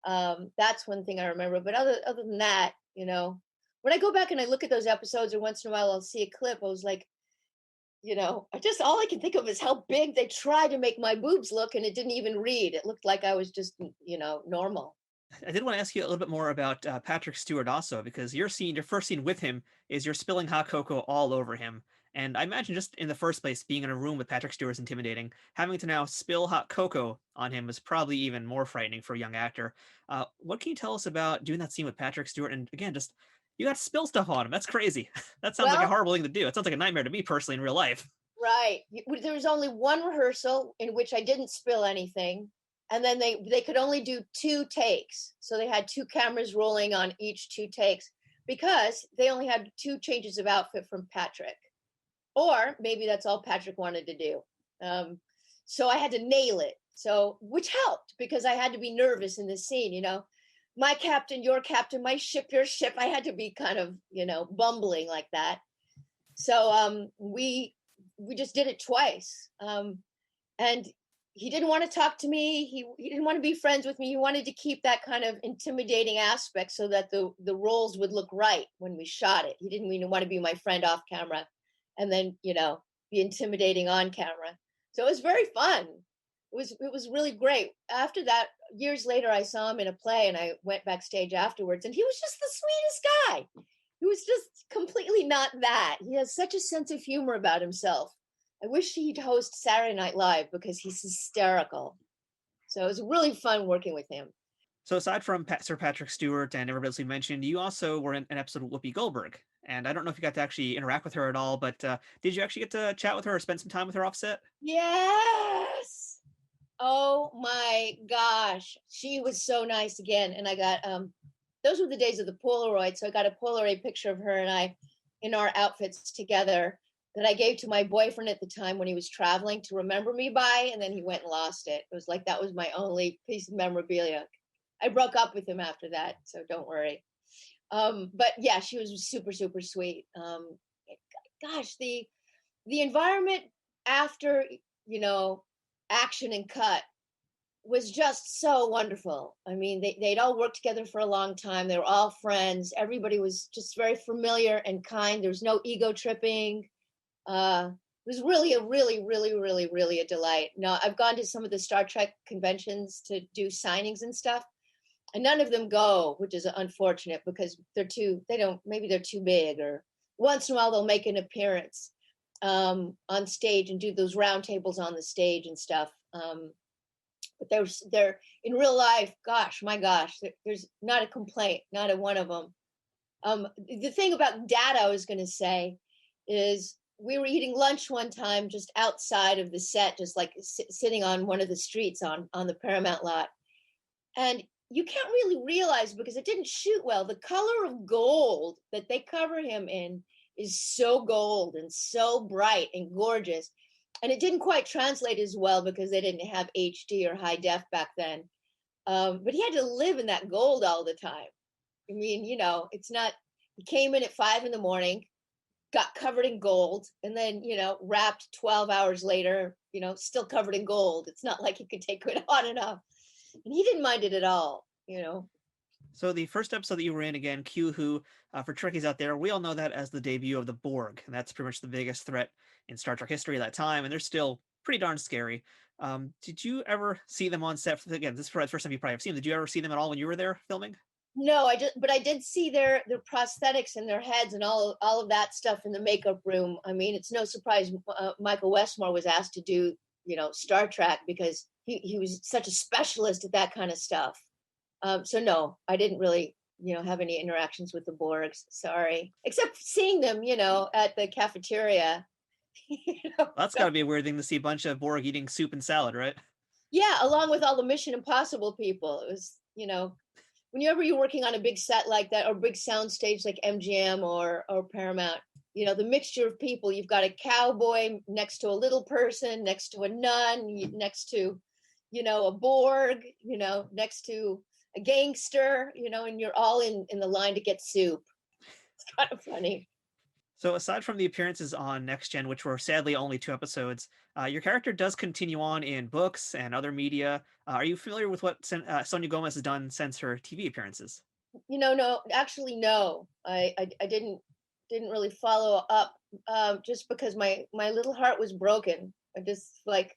S1: That's one thing I remember. But other than that, when I go back and I look at those episodes, or once in a while I'll see a clip, I was like, I just all I can think of is how big they tried to make my boobs look, and it didn't even read. It looked like I was just, normal.
S2: I did want to ask you a little bit more about Patrick Stewart also, because your first scene with him is you're spilling hot cocoa all over him. And I imagine just in the first place, being in a room with Patrick Stewart is intimidating. Having to now spill hot cocoa on him is probably even more frightening for a young actor. What can you tell us about doing that scene with Patrick Stewart? And again, just you got to spill stuff on him. That's crazy. That sounds like a
S1: Well,
S2: horrible thing to do. It sounds like a nightmare to me personally in real life.
S1: right. There was only one rehearsal in which I didn't spill anything. And then they could only do 2 takes. So they had 2 cameras rolling on each 2 takes because they only had 2 changes of outfit from Patrick. Or maybe that's all Patrick wanted to do. So I had to nail it. So, which helped because I had to be nervous in the scene, my captain, your captain, my ship, your ship. I had to be kind of, bumbling like that. So we just did it twice. And he didn't want to talk to me. He didn't want to be friends with me. He wanted to keep that kind of intimidating aspect so that the roles would look right when we shot it. He didn't even want to be my friend off camera and then, be intimidating on camera. So it was very fun. It was really great. After that, years later, I saw him in a play and I went backstage afterwards and he was just the sweetest guy. He was just completely not that. He has such a sense of humor about himself. I wish he'd host Saturday Night Live because he's hysterical. So it was really fun working with him.
S2: So aside from Sir Patrick Stewart and everybody else we mentioned, you also were in an episode of Whoopi Goldberg. And I don't know if you got to actually interact with her at all, but did you actually get to chat with her or spend some time with her offset?
S1: Yes. Oh my gosh. She was so nice again. And I got, those were the days of the Polaroid. So I got a Polaroid picture of her and I in our outfits together that I gave to my boyfriend at the time when he was traveling to remember me by, and then he went and lost it. It was like, that was my only piece of memorabilia. I broke up with him after that, so don't worry. But yeah, she was super, super sweet. Gosh, the environment after, action and cut was just so wonderful. I mean, they'd all worked together for a long time. They were all friends. Everybody was just very familiar and kind. There was no ego tripping. It was really a delight. Now, I've gone to some of the Star Trek conventions to do signings and stuff, and none of them go, which is unfortunate because maybe they're too big, or once in a while they'll make an appearance on stage and do those roundtables on the stage and stuff. But they're in real life, my gosh, there's not a complaint, not a one of them. The thing about Dad I was going to say is we were eating lunch one time just outside of the set, just like sitting on one of the streets on the Paramount lot. And you can't really realize because it didn't shoot well, the color of gold that they cover him in is so gold and so bright and gorgeous. And it didn't quite translate as well because they didn't have HD or high def back then. But he had to live in that gold all the time. I mean, it's not, he came in at 5 a.m, got covered in gold, and then, wrapped 12 hours later, still covered in gold. It's not like he could take it on and off. And he didn't mind it at all,
S2: So the first episode that you were in, again, Q Who, for Trekkies out there, we all know that as the debut of the Borg, and that's pretty much the biggest threat in Star Trek history at that time, and they're still pretty darn scary. Did you ever see them on set? Again, this is the first time you probably have seen them. Did you ever see them at all when you were there filming?
S1: No, but I did see their prosthetics and their heads and all of that stuff in the makeup room. I mean, it's no surprise Michael Westmore was asked to do, Star Trek because he was such a specialist at that kind of stuff. So no, I didn't really, have any interactions with the Borgs. Sorry, except seeing them, at the cafeteria.
S2: That's got to be a weird thing to see a bunch of Borg eating soup and salad, right?
S1: Yeah, along with all the Mission Impossible people. It was, whenever you're working on a big set like that or big sound stage like MGM or Paramount, the mixture of people, you've got a cowboy next to a little person, next to a nun, next to, a Borg, next to a gangster, and you're all in the line to get soup. It's kind of funny.
S2: So aside from the appearances on Next Gen, which were sadly only 2 episodes, your character does continue on in books and other media. Are you familiar with what Sonya Gomez has done since her TV appearances?
S1: No, actually, no. I didn't really follow up, just because my little heart was broken. I just like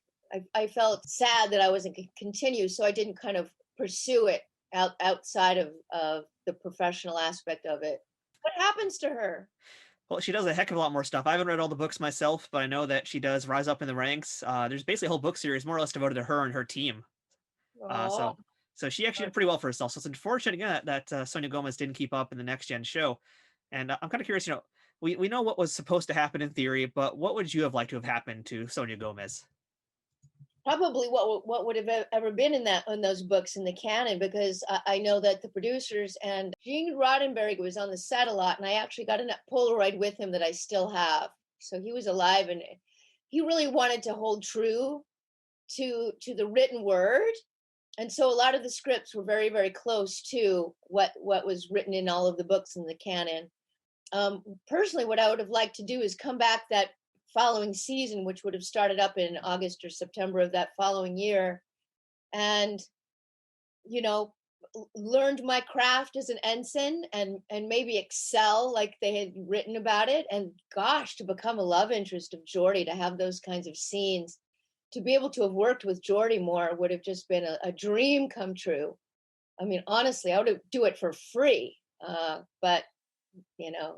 S1: I felt sad that I wasn't going to continue, so I didn't kind of pursue it outside of the professional aspect of it. What happens to her?
S2: Well, she does a heck of a lot more stuff. I haven't read all the books myself, but I know that she does rise up in the ranks. There's basically a whole book series more or less devoted to her and her team. Uh,
S1: Oh,
S2: so, so she actually did pretty well for herself. So it's unfortunate again that Sonya Gomez didn't keep up in the Next Gen show. And I'm kind of curious. We know what was supposed to happen in theory, but what would you have liked to have happened to Sonya Gomez?
S1: probably what would have ever been in those books in the canon, because I know that the producers and Gene Roddenberry was on the set a lot, and I actually got a Polaroid with him that I still have. So he was alive, and he really wanted to hold true to the written word, and so a lot of the scripts were very, very close to what was written in all of the books in the canon. Personally, what I would have liked to do is come back that following season, which would have started up in August or September of that following year, and you know learned my craft as an ensign, and maybe excel like they had written about it. And gosh, to become a love interest of Geordi, to have those kinds of scenes, to be able to have worked with Geordi more would have just been a dream come true. I mean, honestly, I would do it for free. But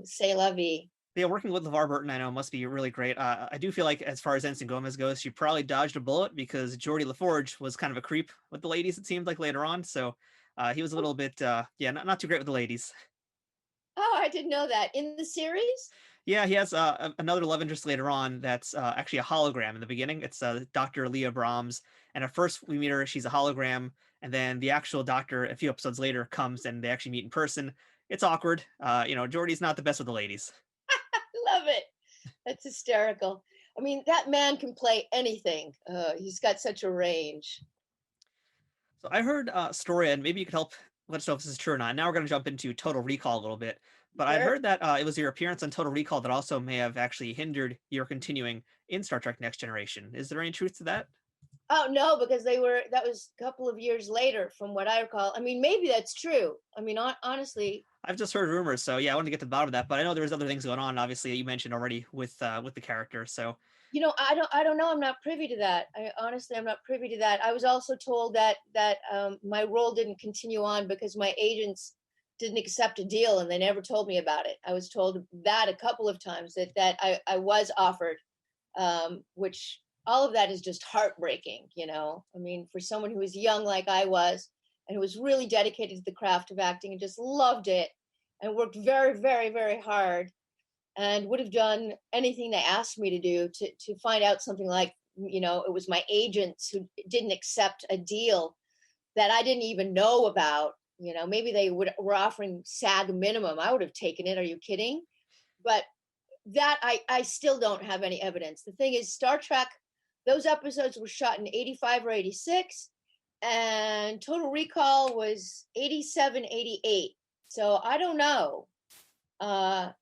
S1: say la vie.
S2: Yeah, working with LeVar Burton, I know must be really great. I do feel like, as far as Ensign Gomez goes, she probably dodged a bullet because Geordi LaForge was kind of a creep with the ladies. It seemed like later on, so he was a little bit, yeah, not too great with the ladies.
S1: Oh, I didn't know that. In the series?
S2: Yeah, he has another love interest later on that's actually a hologram in the beginning. It's Dr. Leah Brahms, and at first we meet her, she's a hologram, and then the actual doctor, a few episodes later, comes and they actually meet in person. It's awkward. Geordi's not the best with the ladies.
S1: Love it. That's hysterical. I mean, that man can play anything. He's got such a range.
S2: So I heard a story, and maybe you could help let us know if this is true or not. Now we're going to jump into Total Recall a little bit. But I'd
S1: Sure.
S2: heard that it was your appearance on Total Recall that also may have actually hindered your continuing in Star Trek Next Generation. Is there any truth to that?
S1: Oh no, because that was a couple of years later from what I recall. I mean, maybe that's true. I mean, honestly,
S2: I've just heard rumors, so yeah, I want to get to the bottom of that. But I know there's other things going on, obviously, that you mentioned already with the character. So
S1: I don't know. I'm not privy to that. I'm not privy to that. I was also told that my role didn't continue on because my agents didn't accept a deal, and they never told me about it. I was told that a couple of times that I was offered, which all of that is just heartbreaking. I mean, for someone who was young like I was, and who was really dedicated to the craft of acting and just loved it and worked very, very, very hard, and would have done anything they asked me to do to find out something like, it was my agents who didn't accept a deal that I didn't even know about. Maybe they were offering SAG minimum. I would have taken it. Are you kidding? But that I still don't have any evidence. The thing is, Star Trek, those episodes were shot in 85 or 86, and Total Recall was 87, 88. So I don't know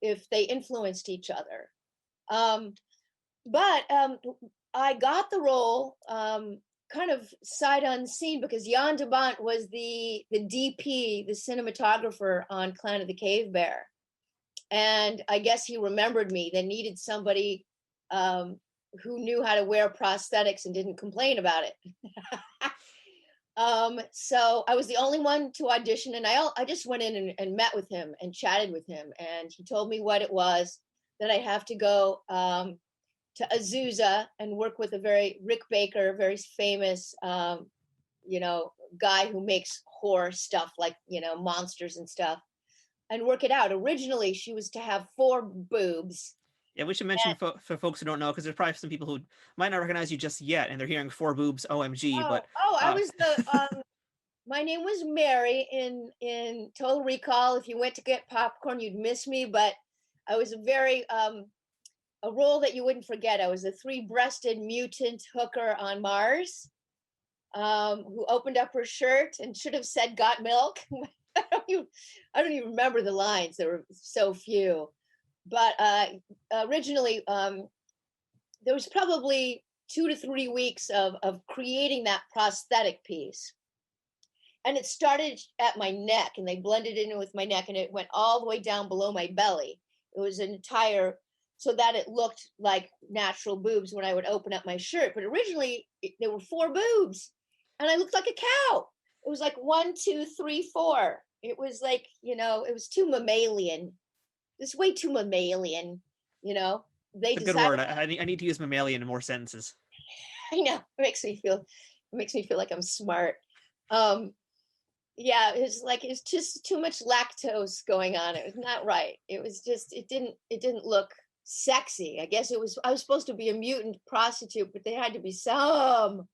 S1: if they influenced each other. But I got the role kind of sight unseen, because Jan de Bont was the DP, the cinematographer on Clan of the Cave Bear. And I guess he remembered me. They needed somebody who knew how to wear prosthetics and didn't complain about it. So I was the only one to audition, and I just went in and met with him and chatted with him, and he told me what it was, that I have to go to Azusa and work with Rick Baker, very famous, guy who makes horror stuff like, monsters and stuff, and work it out. Originally, she was to have 4 boobs.
S2: Yeah, we should mention for folks who don't know, because there's probably some people who might not recognize you just yet, and they're hearing 4 boobs, OMG.
S1: I was my name was Mary in Total Recall. If you went to get popcorn, you'd miss me, but I was a role that you wouldn't forget. I was a 3-breasted mutant hooker on Mars, who opened up her shirt and should have said "got milk." I don't even remember the lines. There were so few. but originally there was probably 2 to 3 weeks of creating that prosthetic piece. And it started at my neck, and they blended it in with my neck, and it went all the way down below my belly. It was an entire, so that it looked like natural boobs when I would open up my shirt. But originally there were 4 boobs, and I looked like a cow. It was like 1, 2, 3, 4. It was like, it was too mammalian. It's way too mammalian, They
S2: It's a good
S1: decided.
S2: word. I need to use mammalian in more sentences.
S1: I know, it makes me feel like I'm smart. Yeah, it's just too much lactose going on. It was not right. It was just, it didn't look sexy. I guess I was supposed to be a mutant prostitute, but there had to be some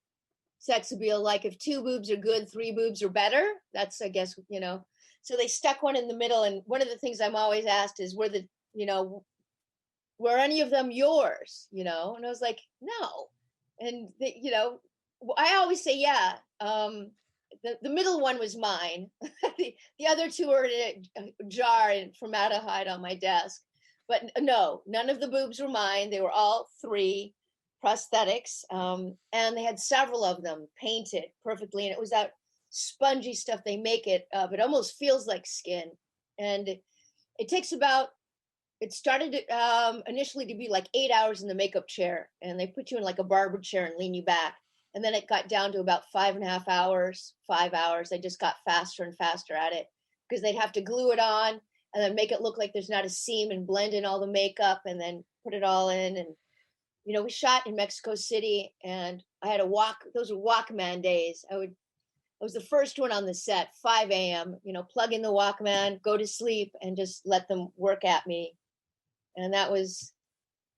S1: sex appeal. Like if 2 boobs are good, 3 boobs are better. That's, I guess, so they stuck one in the middle. And one of the things I'm always asked is, were any of them yours? And I was like, no. And I always say, yeah. The middle one was mine. the other 2 are in a jar in formaldehyde on my desk. But no, none of the boobs were mine. They were all 3 prosthetics. And they had several of them painted perfectly. And it was that spongy stuff they make it. It almost feels like skin. And it takes it started initially to be like 8 hours in the makeup chair. And they put you in like a barber chair and lean you back. And then it got down to about 5.5 hours, 5 hours. They just got faster and faster at it because they'd have to glue it on and then make it look like there's not a seam and blend in all the makeup and then put it all in. And, we shot in Mexico City, and I had those were Walkman days. I was the first one on the set, 5 a.m., plug in the Walkman, go to sleep, and just let them work at me. And that was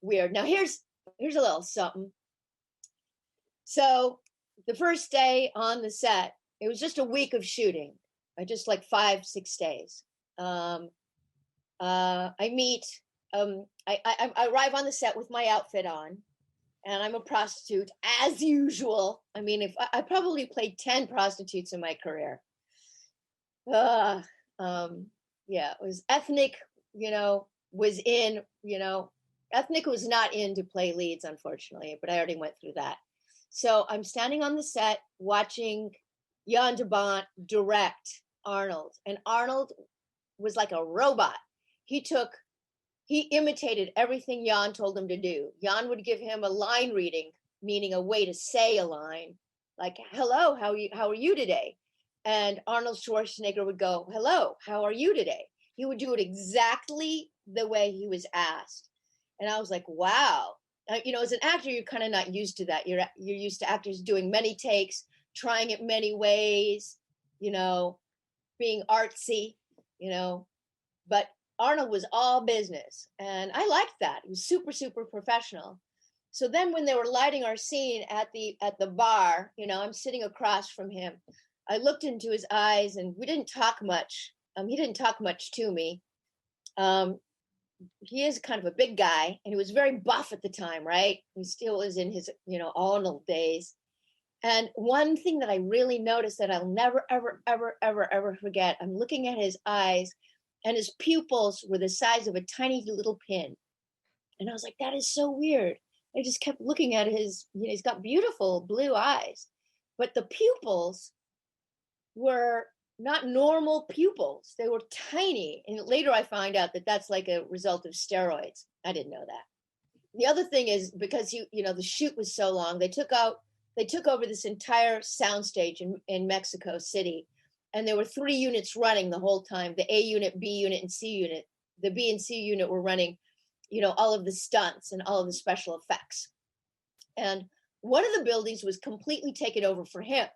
S1: weird. Now here's a little something. So the first day on the set, it was just a week of shooting. Just like 5-6 days. I arrive on the set with my outfit on, and I'm a prostitute as usual. I mean, if I probably played 10 prostitutes in my career. Yeah, it was ethnic, was in, ethnic was not in to play leads, unfortunately, but I already went through that. So I'm standing on the set watching Jan de Bont direct Arnold. And Arnold was like a robot. He imitated everything Jan told him to do. Jan would give him a line reading, meaning a way to say a line, like, hello, how are you today? And Arnold Schwarzenegger would go, hello, how are you today? He would do it exactly the way he was asked. And I was like, wow. As an actor, you're kind of not used to that. You're used to actors doing many takes, trying it many ways, being artsy, but Arnold was all business. And I liked that. It was super, super professional. So then when they were lighting our scene at the bar, I'm sitting across from him. I looked into his eyes, and we didn't talk much. He didn't talk much to me. He is kind of a big guy, and he was very buff at the time, right? He still is in his, Arnold days. And one thing that I really noticed that I'll never, ever, ever, ever, ever forget, I'm looking at his eyes, and his pupils were the size of a tiny little pin. And I was like, that is so weird. I just kept looking at he's got beautiful blue eyes, but the pupils were not normal pupils. They were tiny. And later I find out that that's like a result of steroids. I didn't know that. The other thing is, because the shoot was so long, they took over this entire soundstage in Mexico City. And there were 3 units running the whole time: the A unit, B unit, and C unit. The B and C unit were running, all of the stunts and all of the special effects. And one of the buildings was completely taken over for him.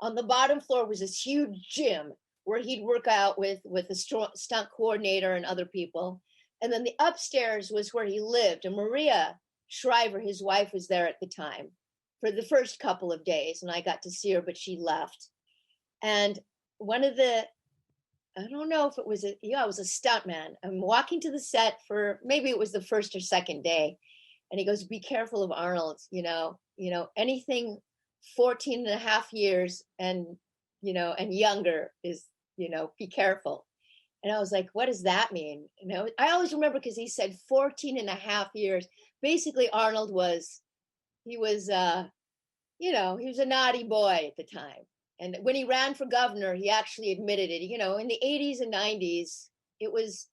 S1: On the bottom floor was this huge gym where he'd work out with a stunt coordinator and other people. And then the upstairs was where he lived. And Maria Shriver, his wife, was there at the time for the first couple of days. And I got to see her, but she left. And one of the, I don't know if it was it was a stuntman. I'm walking to the set for, maybe it was the first or second day. And he goes, be careful of Arnold, anything 14 and a half years and, and younger is, be careful. And I was like, what does that mean? I always remember because he said 14 and a half years. Basically, Arnold he was a naughty boy at the time. And when he ran for governor, he actually admitted it. In the 80s and 90s, it was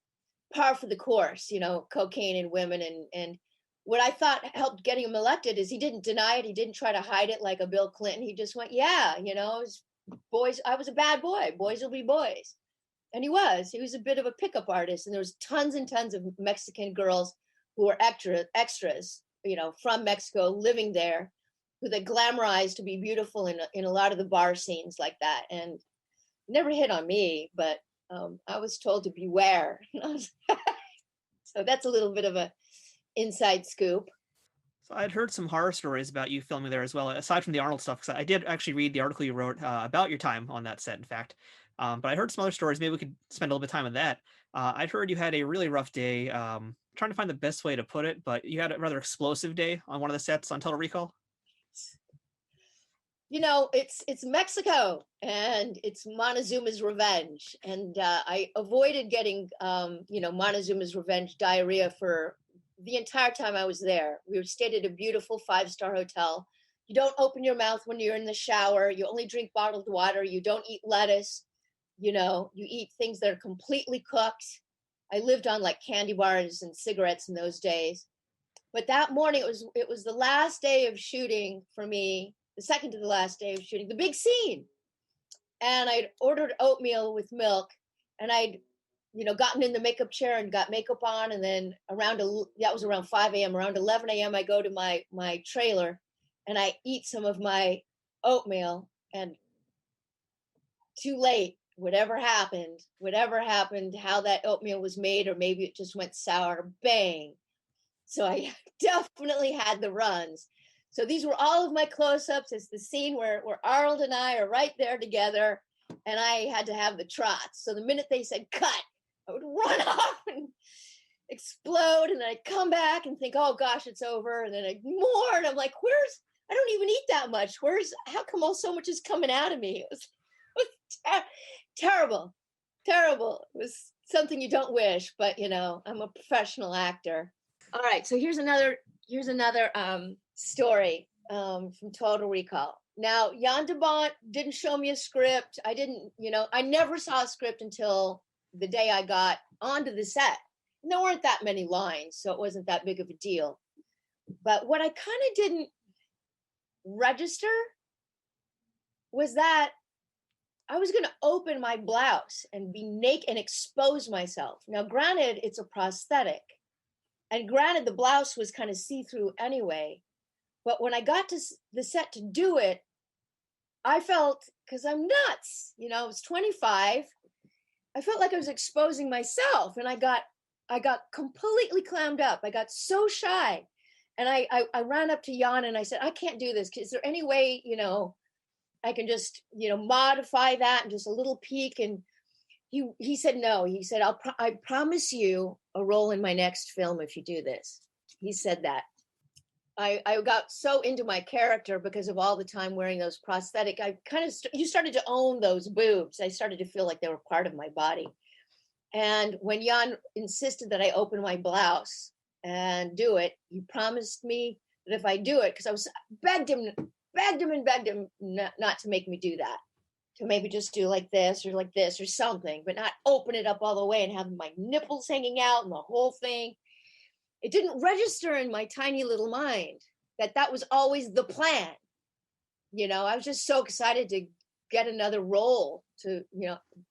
S1: par for the course, cocaine and women. And what I thought helped getting him elected is he didn't deny it. He didn't try to hide it like a Bill Clinton. He just went, yeah, it was boys. I was a bad boy. Boys will be boys. And he was a bit of a pickup artist. And there was tons and tons of Mexican girls who were extras, from Mexico living there, who they glamorized to be beautiful in a lot of the bar scenes like that. And never hit on me, but I was told to beware. So that's a little bit of a inside scoop.
S2: So I'd heard some horror stories about you filming there as well, aside from the Arnold stuff, because I did actually read the article you wrote about your time on that set, in fact. But I heard some other stories. Maybe we could spend a little bit of time on that. I'd heard you had a really rough day, trying to find the best way to put it, but you had a rather explosive day on one of the sets on Total Recall.
S1: It's Mexico and it's Montezuma's Revenge. And I avoided getting, Montezuma's Revenge diarrhea for the entire time I was there. We stayed at a beautiful 5-star hotel. You don't open your mouth when you're in the shower. You only drink bottled water. You don't eat lettuce. You eat things that are completely cooked. I lived on like candy bars and cigarettes in those days. But that morning, it was the last day of shooting for me, the second to the last day of shooting, the big scene. And I'd ordered oatmeal with milk, and I'd, gotten in the makeup chair and got makeup on. And then that was around 5 a.m., around 11 a.m., I go to my trailer and I eat some of my oatmeal, and too late. Whatever happened, how that oatmeal was made, or maybe it just went sour, bang. So I definitely had the runs. So these were all of my close-ups. It's the scene where Arnold and I are right there together, and I had to have the trots. So the minute they said cut, I would run off and explode, and then I'd come back and think, oh gosh, it's over. And then more, and I'm like, I don't even eat that much. How come so much is coming out of me? It was terrible. It was something you don't wish, but I'm a professional actor. All right, so here's another story from Total Recall. Now, Jan de Bont didn't show me a script. I never saw a script until the day I got onto the set. And there weren't that many lines, so it wasn't that big of a deal. But what I kind of didn't register was that I was going to open my blouse and be naked and expose myself. Now, granted, it's a prosthetic. And granted, the blouse was kind of see-through anyway. But when I got to the set to do it, I felt, because I'm nuts, I was 25. I felt like I was exposing myself. And I got completely clammed up. I got so shy. And I ran up to Jan and I said, I can't do this. Is there any way, I can just, modify that and just a little peek? And he said, no. He said, I promise you a role in my next film if you do this. He said that. I got so into my character because of all the time wearing those prosthetic. I kind of, you started to own those boobs. I started to feel like they were part of my body. And when Jan insisted that I open my blouse and do it, he promised me that if I do it, because I was begged him not to make me do that, to maybe just do like this or something, but not open it up all the way and have my nipples hanging out and the whole thing. It didn't register in my tiny little mind that was always the plan. I was just so excited to get another role to,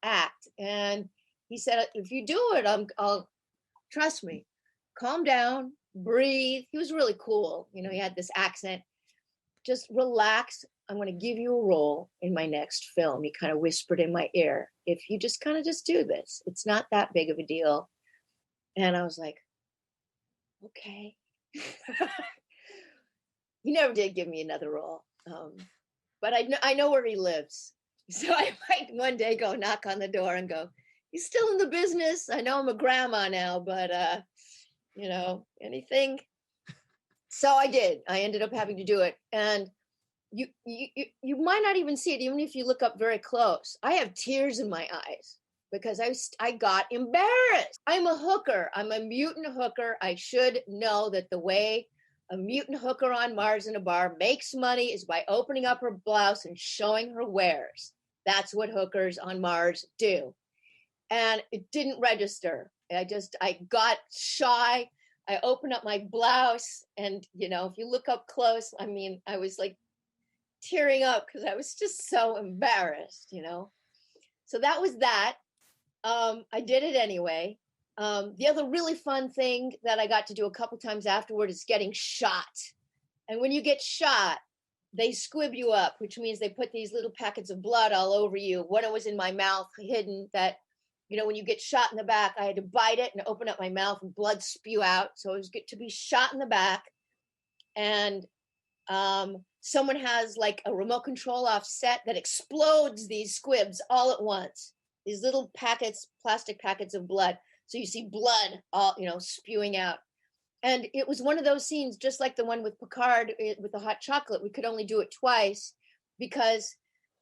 S1: act. And he said, if you do it, I'll trust me, calm down, breathe. He was really cool. He had this accent. Just relax. I'm going to give you a role in my next film. He kind of whispered in my ear, if you just do this, it's not that big of a deal. And I was like, okay. He never did give me another role. But I know where he lives. So I might one day go knock on the door and go, he's still in the business. I know I'm a grandma now, but, anything. So I did. I ended up having to do it. And you might not even see it, even if you look up very close. I have tears in my eyes. because I got embarrassed. I'm a hooker. I'm a mutant hooker. I should know that the way a mutant hooker on Mars in a bar makes money is by opening up her blouse and showing her wares. That's what hookers on Mars do. And it didn't register. I got shy. I opened up my blouse and, if you look up close, I mean, I was like tearing up because I was just so embarrassed, So that was that. I did it anyway. The other really fun thing that I got to do a couple times afterward is getting shot. And when you get shot, they squib you up, which means they put these little packets of blood all over you. One was in my mouth hidden that, when you get shot in the back, I had to bite it and open up my mouth and blood spew out. So it was good to be shot in the back. And someone has like a remote control offset that explodes these squibs all at once. These little packets, plastic packets of blood. So you see blood all, spewing out. And it was one of those scenes, just like the one with Picard with the hot chocolate. We could only do it twice because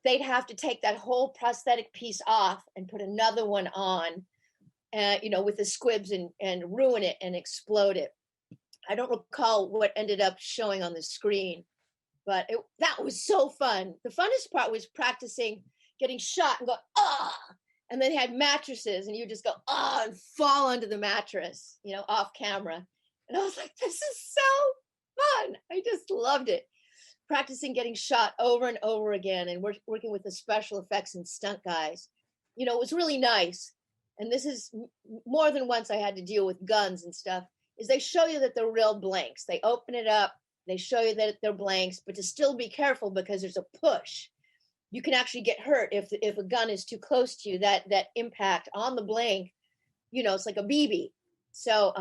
S1: they'd have to take that whole prosthetic piece off and put another one on, with the squibs and ruin it and explode it. I don't recall what ended up showing on the screen, but that was so fun. The funnest part was practicing getting shot and go, ah, and then had mattresses and you just go, ah, and fall onto the mattress, off camera. And I was like, this is so fun. I just loved it. Practicing getting shot over and over again and working with the special effects and stunt guys. It was really nice. And this is more than once I had to deal with guns and stuff, is they show you that they're real blanks. They open it up, they show you that they're blanks, but to still be careful because there's a push. You can actually get hurt if a gun is too close to you, that impact on the blank, it's like a BB. So,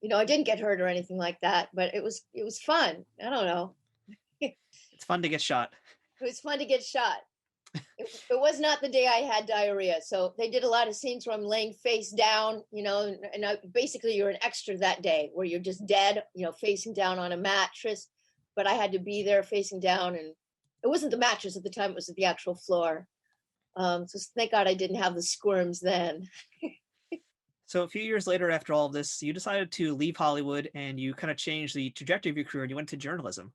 S1: I didn't get hurt or anything like that, but it was fun. I don't know.
S2: It's fun to get shot.
S1: It was fun to get shot. It was not the day I had diarrhea. So they did a lot of scenes where I'm laying face down, and basically you're an extra that day where you're just dead, facing down on a mattress. But I had to be there facing down, and it wasn't the mattress at the time, it was the actual floor. So thank God I didn't have the squirms then.
S2: So a few years later, after all of this, you decided to leave Hollywood and you kind of changed the trajectory of your career and you went to journalism.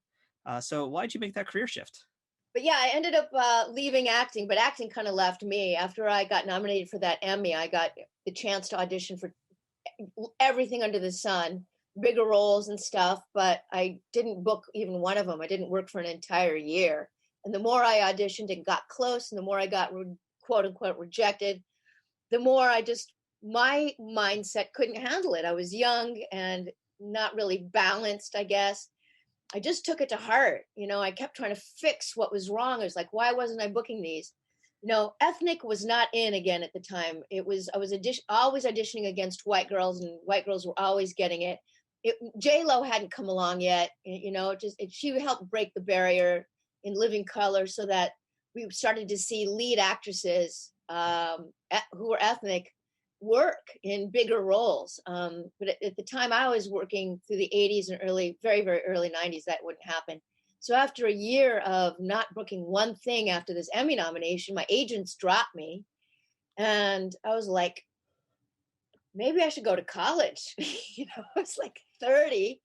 S2: So why did you make that career shift?
S1: But yeah, I ended up leaving acting, but acting kind of left me. After I got nominated for that Emmy, I got the chance to audition for everything under the sun, bigger roles and stuff, but I didn't book even one of them. I didn't work for an entire year. And the more I auditioned and got close, and the more I got quote unquote rejected, the more my mindset couldn't handle it. I was young and not really balanced, I guess. I just took it to heart. I kept trying to fix what was wrong. I was like, why wasn't I booking these? Ethnic was not in again at the time. I was always auditioning against white girls, and white girls were always getting it. J-Lo hadn't come along yet. She helped break the barrier in Living Color so that we started to see lead actresses who were ethnic work in bigger roles. But at the time I was working through the 80s and very, very early 90s, that wouldn't happen. So after a year of not booking one thing after this Emmy nomination, my agents dropped me. And I was like, maybe I should go to college. I was like 30.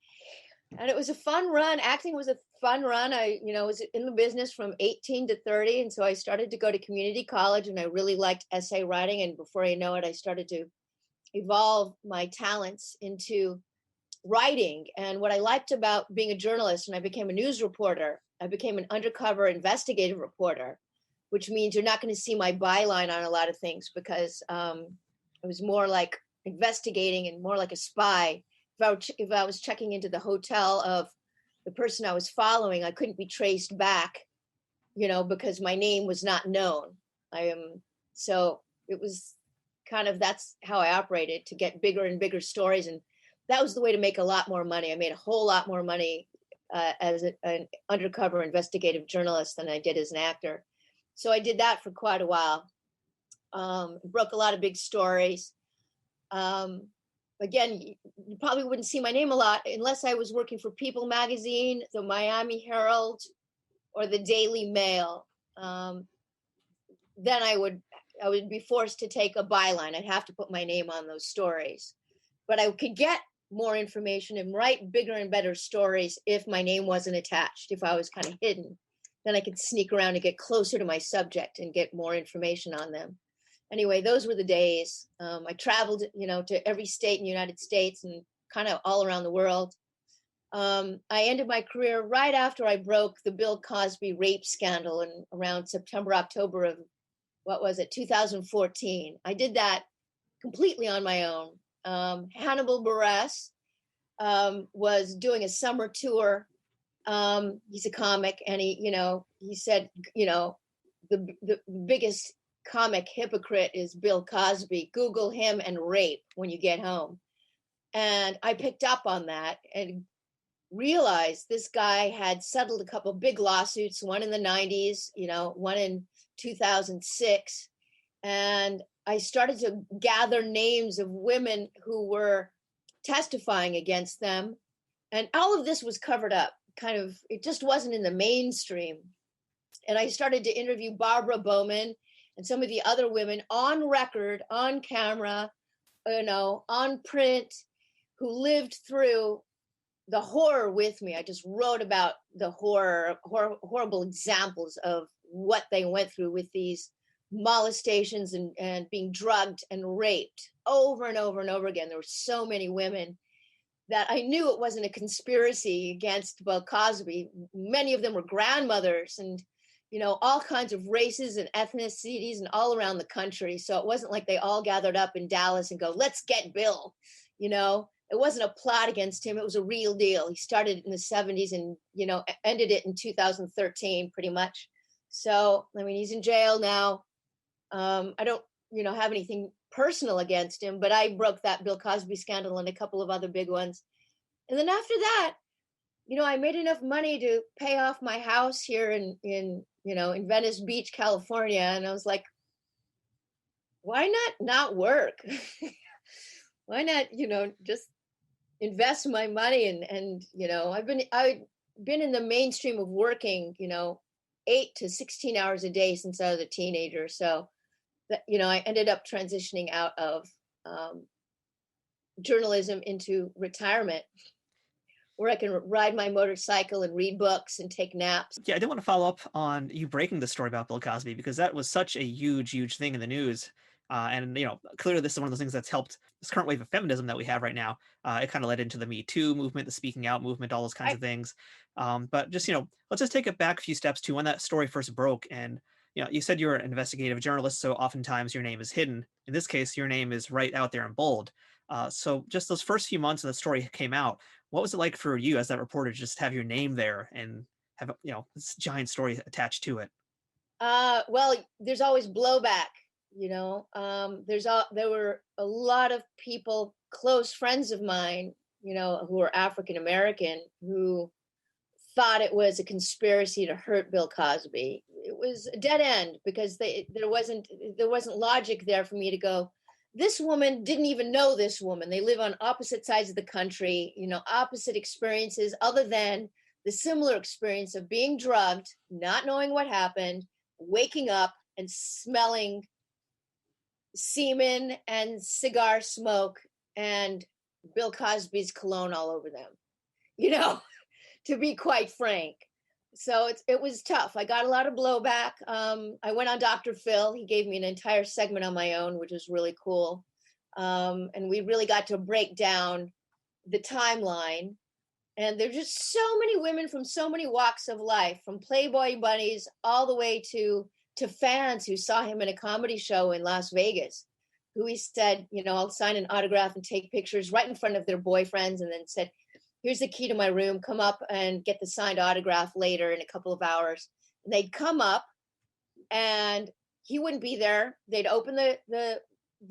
S1: And it was a fun run. Acting was a fun run. I was in the business from 18 to 30. And so I started to go to community college, and I really liked essay writing. And before I know it, I started to evolve my talents into writing. And what I liked about being a journalist, and I became a news reporter, I became an undercover investigative reporter, which means you're not going to see my byline on a lot of things because it was more like investigating and more like a spy. If I was checking into the hotel of the person I was following, I couldn't be traced back, because my name was not known. So it was that's how I operated, to get bigger and bigger stories. And that was the way to make a lot more money. I made a whole lot more money as an undercover investigative journalist than I did as an actor. So I did that for quite a while. Broke a lot of big stories. Again, you probably wouldn't see my name a lot unless I was working for People magazine, the Miami Herald, or the Daily Mail. Then I would I would be forced to take a byline. I'd have to put my name on those stories, but I could get more information and write bigger and better stories if my name wasn't attached. If I was kind of hidden, then I could sneak around and get closer to my subject and get more information on them. Anyway, those were the days. I traveled, to every state in the United States and kind of all around the world. I ended my career right after I broke the Bill Cosby rape scandal in around September, October of 2014. I did that completely on my own. Hannibal Buress was doing a summer tour. He's a comic, and he said, the biggest comic hypocrite is Bill Cosby. Google him and rape when you get home. And I picked up on that and realized this guy had settled a couple big lawsuits, one in the 90s, one in 2006. And I started to gather names of women who were testifying against them. And all of this was covered up. It just wasn't in the mainstream. And I started to interview Barbara Bowman and some of the other women on record, on camera, on print, who lived through the horror with me. I just wrote about the horrible examples of what they went through with these molestations and being drugged and raped over and over and over again. There were so many women that I knew it wasn't a conspiracy against Bill Cosby. Many of them were grandmothers and, all kinds of races and ethnicities and all around the country. So it wasn't like they all gathered up in Dallas and go, let's get Bill. It wasn't a plot against him. It was a real deal. He started in the 70s and, ended it in 2013, pretty much. So, he's in jail now. I don't, have anything personal against him, but I broke that Bill Cosby scandal and a couple of other big ones. And then after that, I made enough money to pay off my house here in Venice Beach, California. And I was like, why not work? Why not, just invest my money and I've been in the mainstream of working, 8 to 16 hours a day since I was a teenager. So that, I ended up transitioning out of journalism into retirement, where I can ride my motorcycle and read books and take naps.
S2: Yeah, I did want to follow up on you breaking the story about Bill Cosby, because that was such a huge thing in the news. And clearly this is one of those things that's helped this current wave of feminism that we have right now. It kind of led into the Me Too movement, the speaking out movement, all those kinds of things. But just, let's just take it back a few steps to when that story first broke. And, you said you're an investigative journalist, so oftentimes your name is hidden. In this case, your name is right out there in bold. So just those first few months that the story came out, what was it like for you as that reporter to just have your name there and have, this giant story attached to it?
S1: Well, there's always blowback. There were a lot of people, close friends of mine, who are African American, who thought it was a conspiracy to hurt Bill Cosby. It was a dead end because there wasn't logic there for me to go, this woman didn't even know this woman. They live on opposite sides of the country, opposite experiences, other than the similar experience of being drugged, not knowing what happened, waking up and smelling semen and cigar smoke and Bill Cosby's cologne all over them, to be quite frank. So it was tough. I got a lot of blowback. I went on Dr. Phil. He gave me an entire segment on my own, which was really cool. And we really got to break down the timeline. And there's just so many women from so many walks of life, from Playboy bunnies all the way to fans who saw him in a comedy show in Las Vegas, who he said, I'll sign an autograph and take pictures right in front of their boyfriends, and then said, here's the key to my room, come up and get the signed autograph later in a couple of hours. And they'd come up and he wouldn't be there. They'd open the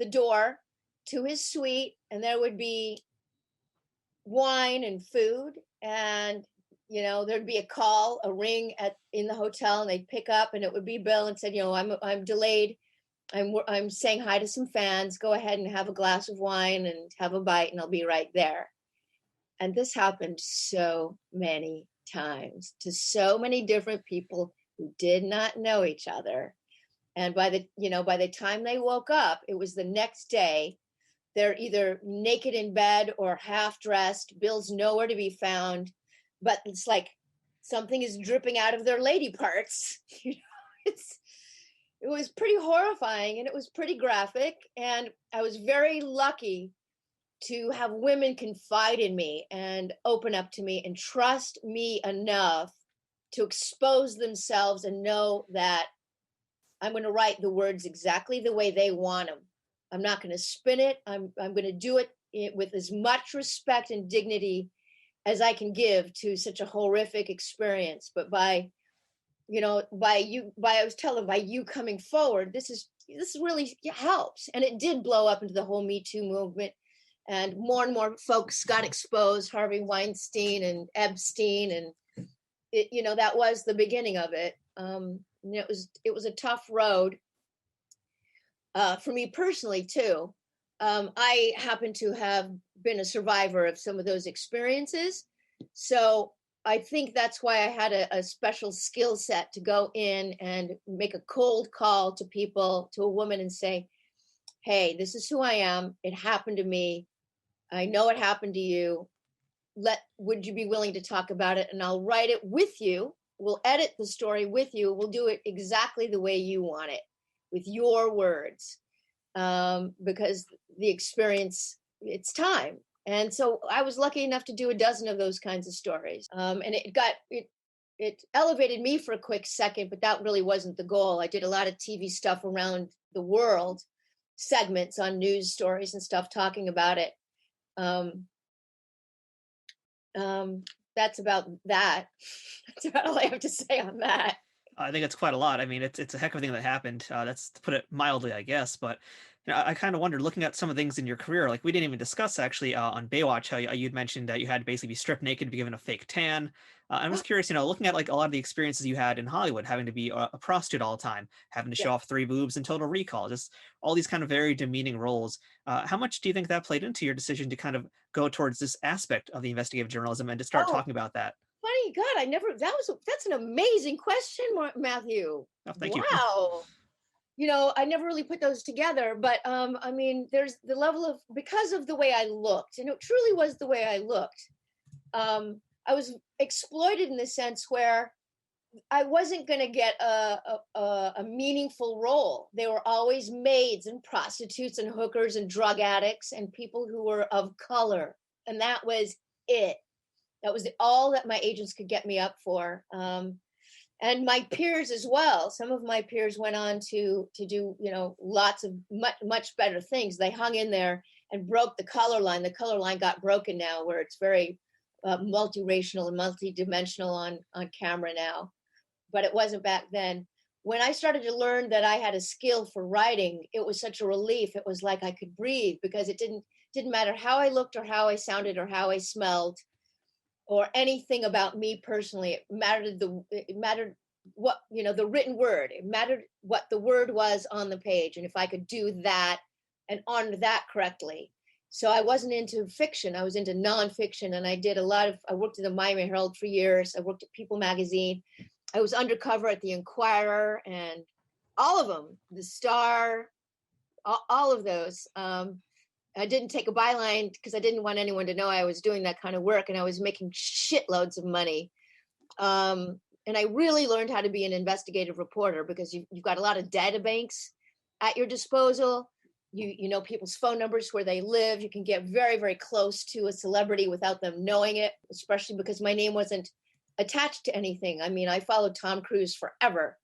S1: door to his suite, and there would be wine and food, and there'd be a call, a ring in the hotel, and they'd pick up, and it would be Bill, and said, I'm delayed. I'm saying hi to some fans. Go ahead and have a glass of wine and have a bite, and I'll be right there. And this happened so many times to so many different people who did not know each other. And by the time they woke up, it was the next day. They're either naked in bed or half dressed. Bill's nowhere to be found, but it's like something is dripping out of their lady parts. It was pretty horrifying, and it was pretty graphic. And I was very lucky to have women confide in me and open up to me and trust me enough to expose themselves and know that I'm going to write the words exactly the way they want them. I'm not going to spin it. I'm going to do it with as much respect and dignity as I can give to such a horrific experience. But by you coming forward, this really helps. And it did blow up into the whole Me Too movement. And more folks got exposed, Harvey Weinstein and Epstein. And that was the beginning of it. It was a tough road for me personally too. I happen to have been a survivor of some of those experiences, so I think that's why I had a special skill set to go in and make a cold call to people, to a woman, and say, "Hey, this is who I am. It happened to me. I know it happened to you. Would you be willing to talk about it? And I'll write it with you. We'll edit the story with you. We'll do it exactly the way you want it, with your words, because the experience, it's time." And so I was lucky enough to do a dozen of those kinds of stories. And it elevated me for a quick second, but that really wasn't the goal. I did a lot of TV stuff around the world, segments on news stories and stuff talking about it. That's about that. That's about all I have to say on that.
S2: I think it's quite a lot. I mean, it's a heck of a thing that happened. That's, to put it mildly, I guess. But I kind of wondered, looking at some of the things in your career, like we didn't even discuss actually on Baywatch, how you'd mentioned that you had to basically be stripped naked to be given a fake tan. I'm just curious, looking at like a lot of the experiences you had in Hollywood, having to be a prostitute all the time, having to show off 3 boobs in Total Recall, just all these kind of very demeaning roles. How much do you think that played into your decision to kind of go towards this aspect of the investigative journalism and to start talking about that?
S1: Funny God, that's an amazing question, Matthew.
S2: Oh, thank you.
S1: Wow. I never really put those together, but I mean, there's the level of, because of the way I looked, and it truly was the way I looked. I was exploited in the sense where I wasn't going to get a meaningful role. They were always maids and prostitutes and hookers and drug addicts and people who were of color. And that was it. That was all that my agents could get me up for. And my peers as well. Some of my peers went on to do, lots of much better things. They hung in there and broke the color line. The color line got broken now, where it's very multiracial and multidimensional on camera now. But it wasn't back then. When I started to learn that I had a skill for writing, it was such a relief. It was like I could breathe, because it didn't matter how I looked or how I sounded or how I smelled or anything about me personally. It mattered what, the written word. It mattered what the word was on the page, and if I could do that and honor that correctly. So I wasn't into fiction. I was into nonfiction, and I worked at the Miami Herald for years. I worked at People magazine. I was undercover at the Inquirer and all of them, the Star, all of those. I didn't take a byline because I didn't want anyone to know I was doing that kind of work, and I was making shitloads of money. And I really learned how to be an investigative reporter, because you've got a lot of data banks at your disposal. You know people's phone numbers, where they live. You can get very, very close to a celebrity without them knowing it, especially because my name wasn't attached to anything. I mean, I followed Tom Cruise forever.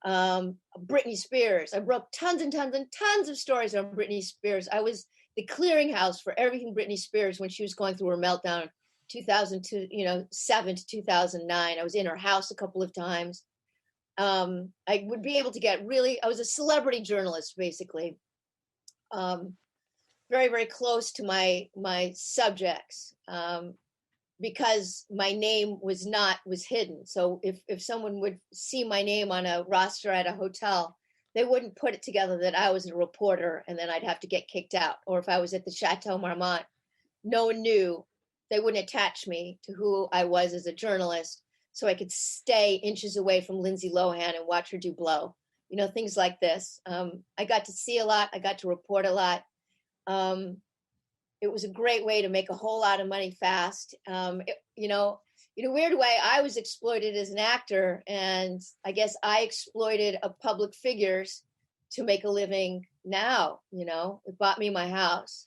S1: Britney Spears. I broke tons and tons and tons of stories on Britney Spears. I was the clearinghouse for everything Britney Spears when she was going through her meltdown, 2007 to 2009. I was in her house a couple of times. I would be able to I was a celebrity journalist, basically. Very, very close to my subjects, because my name was hidden. So if someone would see my name on a roster at a hotel, they wouldn't put it together that I was a reporter and then I'd have to get kicked out. Or if I was at the Chateau Marmont, no one knew. They wouldn't attach me to who I was as a journalist, so I could stay inches away from Lindsay Lohan and watch her do blow. things like this. I got to see a lot. I got to report a lot. It was a great way to make a whole lot of money fast. In a weird way, I was exploited as an actor, and I guess I exploited a public figures to make a living now. It bought me my house.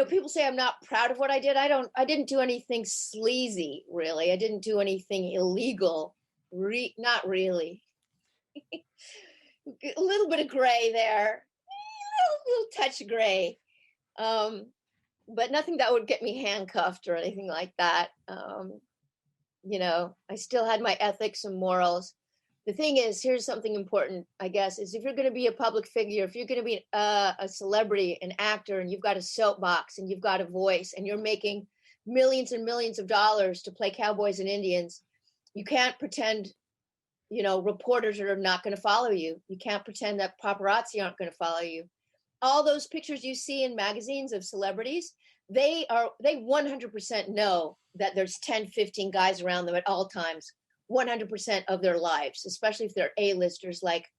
S1: People say I'm not proud of what I did. I didn't do anything sleazy, really. I didn't do anything illegal. Not really. A little bit of gray there, a little touch of gray, but nothing that would get me handcuffed or anything like that. I still had my ethics and morals. The thing is, here's something important, I guess, is if you're going to be a public figure, if you're going to be a celebrity, an actor, and you've got a soapbox and you've got a voice and you're making millions and millions of dollars to play cowboys and Indians, you can't pretend reporters are not going to follow you. You can't pretend that paparazzi aren't going to follow you. All those pictures you see in magazines of celebrities, they 100% know that there's 10, 15 guys around them at all times, 100% of their lives, especially if they're A-listers like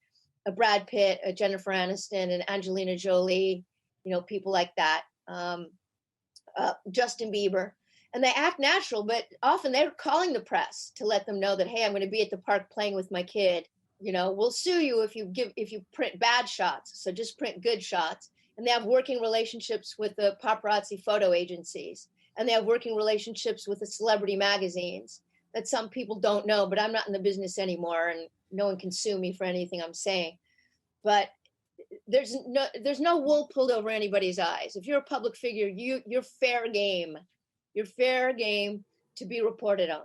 S1: a Brad Pitt, a Jennifer Aniston, and Angelina Jolie, people like that, Justin Bieber. And they act natural, but often they're calling the press to let them know that, hey, I'm going to be at the park playing with my kid. We'll sue you if you print bad shots. So just print good shots. And they have working relationships with the paparazzi photo agencies. And they have working relationships with the celebrity magazines that some people don't know, but I'm not in the business anymore and no one can sue me for anything I'm saying. But there's no wool pulled over anybody's eyes. If you're a public figure, you're fair game. You're fair game to be reported on,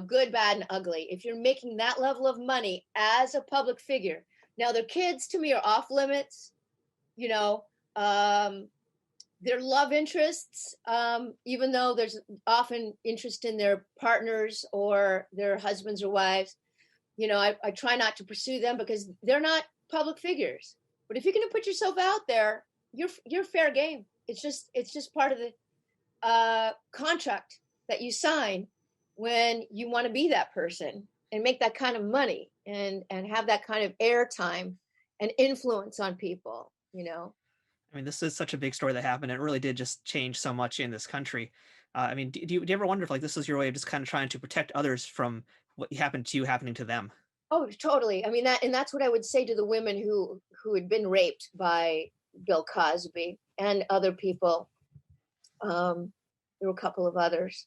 S1: good, bad, and ugly. If you're making that level of money as a public figure, now their kids to me are off limits, their love interests, even though there's often interest in their partners or their husbands or wives, I try not to pursue them because they're not public figures. But if you're going to put yourself out there, you're fair game. It's just part of the contract that you sign when you want to be that person and make that kind of money and have that kind of airtime and influence on people,
S2: I mean, this is such a big story that happened. It really did just change so much in this country. Do you ever wonder if this is your way of just kind of trying to protect others from what happened to you happening to them?
S1: Oh, totally. I mean, that's what I would say to the women who had been raped by Bill Cosby and other people. There were a couple of others,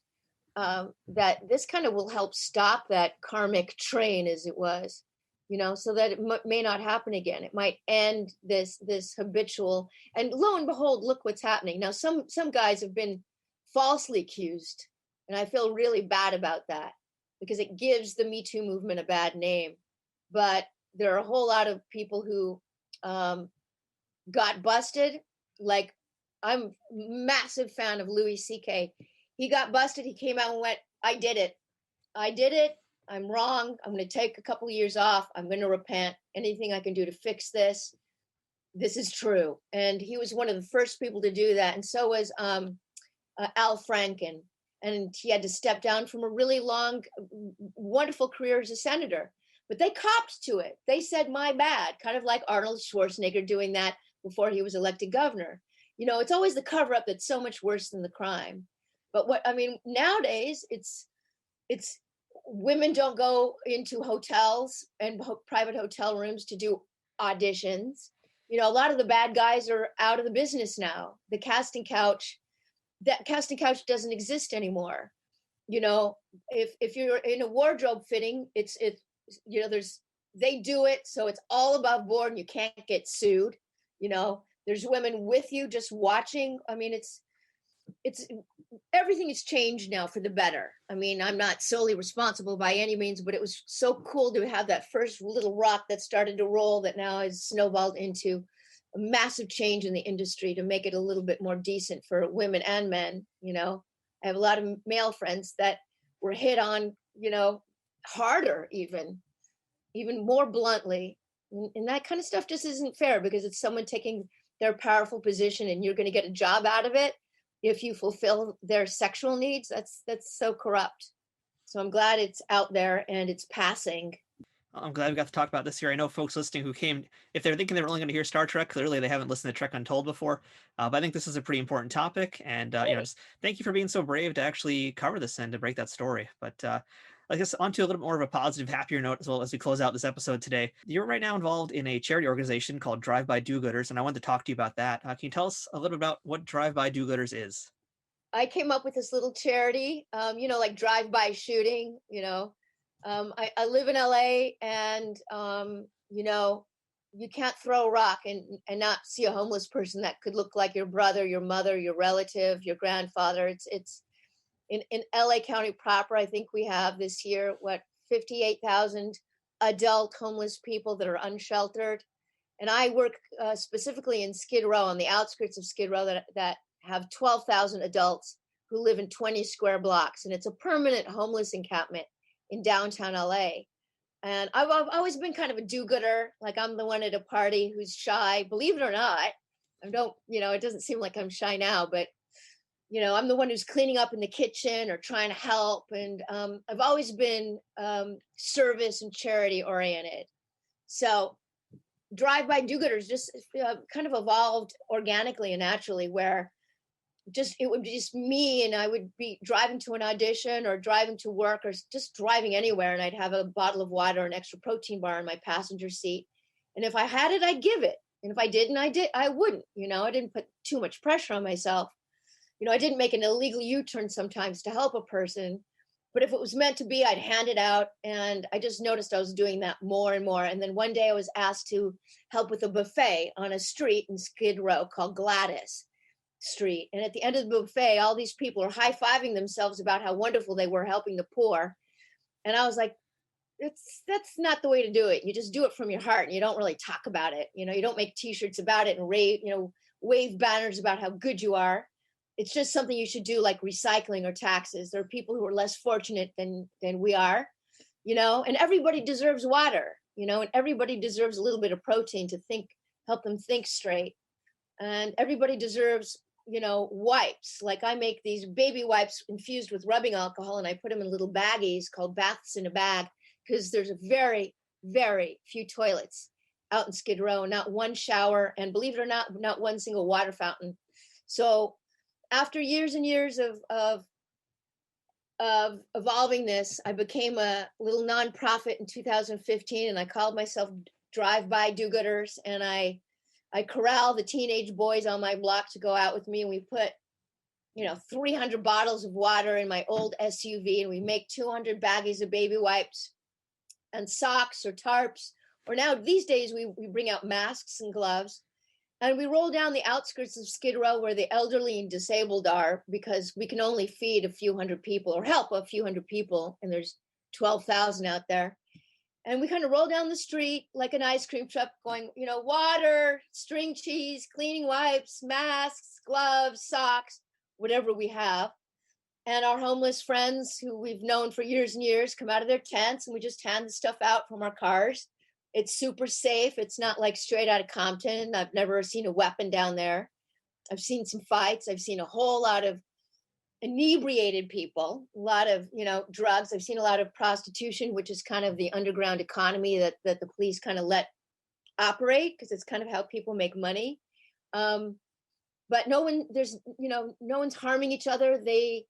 S1: that this kind of will help stop that karmic train as it was, so that it may not happen again. It might end this habitual, and lo and behold, look what's happening. Now, some guys have been falsely accused, and I feel really bad about that because it gives the Me Too movement a bad name. But there are a whole lot of people who got busted. Like, I'm a massive fan of Louis C.K. He got busted. He came out and went, I did it. I'm wrong. I'm going to take a couple of years off. I'm going to repent. Anything I can do to fix this. This is true. And he was one of the first people to do that. And so was Al Franken. And he had to step down from a really long, wonderful career as a senator. But they copped to it. They said, my bad, kind of like Arnold Schwarzenegger doing that before he was elected governor. It's always the cover up that's so much worse than the crime. But nowadays it's women don't go into hotels and private hotel rooms to do auditions. A lot of the bad guys are out of the business now. The casting couch doesn't exist anymore. If you're in a wardrobe fitting, they do it. So it's all above board and you can't get sued. There's women with you just watching. I mean, it's everything has changed now for the better. I mean, I'm not solely responsible by any means, but it was so cool to have that first little rock that started to roll that now has snowballed into a massive change in the industry to make it a little bit more decent for women and men. I have a lot of male friends that were hit on, harder, even more bluntly. And that kind of stuff just isn't fair because it's someone taking their powerful position and you're going to get a job out of it if you fulfill their sexual needs. That's so corrupt. So I'm glad it's out there and it's passing
S2: I'm glad we got to talk about this here. I know folks listening who came, if they're thinking they're only going to hear Star Trek, clearly they haven't listened to Trek Untold before. But I think this is a pretty important topic, and just thank you for being so brave to actually cover this and to break that story. But I guess onto a little bit more of a positive, happier note as well as we close out this episode today. You're right now involved in a charity organization called Drive-By Do-Gooders, and I wanted to talk to you about that. Can you tell us a little bit about what Drive-By Do-Gooders is?
S1: I came up with this little charity, like drive-by shooting, I live in LA, and, you can't throw a rock and not see a homeless person that could look like your brother, your mother, your relative, your grandfather. It's in LA County proper. I think we have this year, 58,000 adult homeless people that are unsheltered. And I work specifically in Skid Row, on the outskirts of Skid Row, that have 12,000 adults who live in 20 square blocks. And it's a permanent homeless encampment in downtown LA. And I've always been kind of a do-gooder. Like, I'm the one at a party who's shy, believe it or not. It doesn't seem like I'm shy now, but, I'm the one who's cleaning up in the kitchen or trying to help. And I've always been service and charity oriented. So Drive-By Do-Gooders just kind of evolved organically and naturally, where it would be just me, and I would be driving to an audition or driving to work or just driving anywhere, and I'd have a bottle of water or an extra protein bar in my passenger seat. And if I had it, I'd give it. And if I didn't, I wouldn't. I didn't put too much pressure on myself. I didn't make an illegal U-turn sometimes to help a person, but if it was meant to be, I'd hand it out. And I just noticed I was doing that more and more. And then one day I was asked to help with a buffet on a street in Skid Row called Gladys Street. And at the end of the buffet, all these people are high-fiving themselves about how wonderful they were helping the poor. And I was like, that's not the way to do it. You just do it from your heart, and you don't really talk about it. You don't make t-shirts about it and wave banners about how good you are. It's just something you should do, like recycling or taxes. There are people who are less fortunate than we are, and everybody deserves water, and everybody deserves a little bit of protein to help them think straight. And everybody deserves, wipes. Like, I make these baby wipes infused with rubbing alcohol, and I put them in little baggies called baths in a bag, because there's a very, very few toilets out in Skid Row, not one shower, and believe it or not one single water fountain. So after years and years of evolving this, I became a little nonprofit in 2015, and I called myself Drive-By Do-Gooders, and I corral the teenage boys on my block to go out with me, and we put 300 bottles of water in my old SUV, and we make 200 baggies of baby wipes and socks or tarps, or now these days we bring out masks and gloves, and we roll down the outskirts of Skid Row where the elderly and disabled are, because we can only feed a few hundred people or help a few hundred people, and there's 12,000 out there. And we kind of roll down the street like an ice cream truck going, water, string cheese, cleaning wipes, masks, gloves, socks, whatever we have. And our homeless friends who we've known for years and years come out of their tents, and we just hand the stuff out from our cars. It's super safe. It's not like straight out of Compton. I've never seen a weapon down there. I've seen some fights. I've seen a whole lot of inebriated people, a lot of, drugs. I've seen a lot of prostitution, which is kind of the underground economy that the police kind of let operate, because it's kind of how people make money. But no one's harming each other. They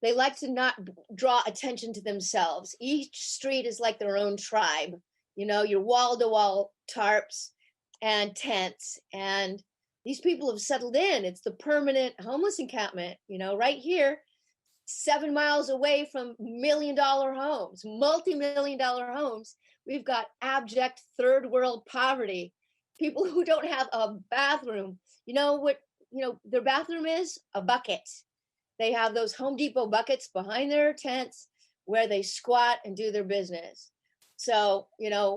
S1: like to not draw attention to themselves. Each street is like their own tribe, your wall-to-wall tarps and tents. And these people have settled in. It's the permanent homeless encampment, right here, 7 miles away from million-dollar homes, multi-million-dollar homes. We've got abject third world poverty, people who don't have a bathroom. Their bathroom is a bucket. They have those Home Depot buckets behind their tents where they squat and do their business. So,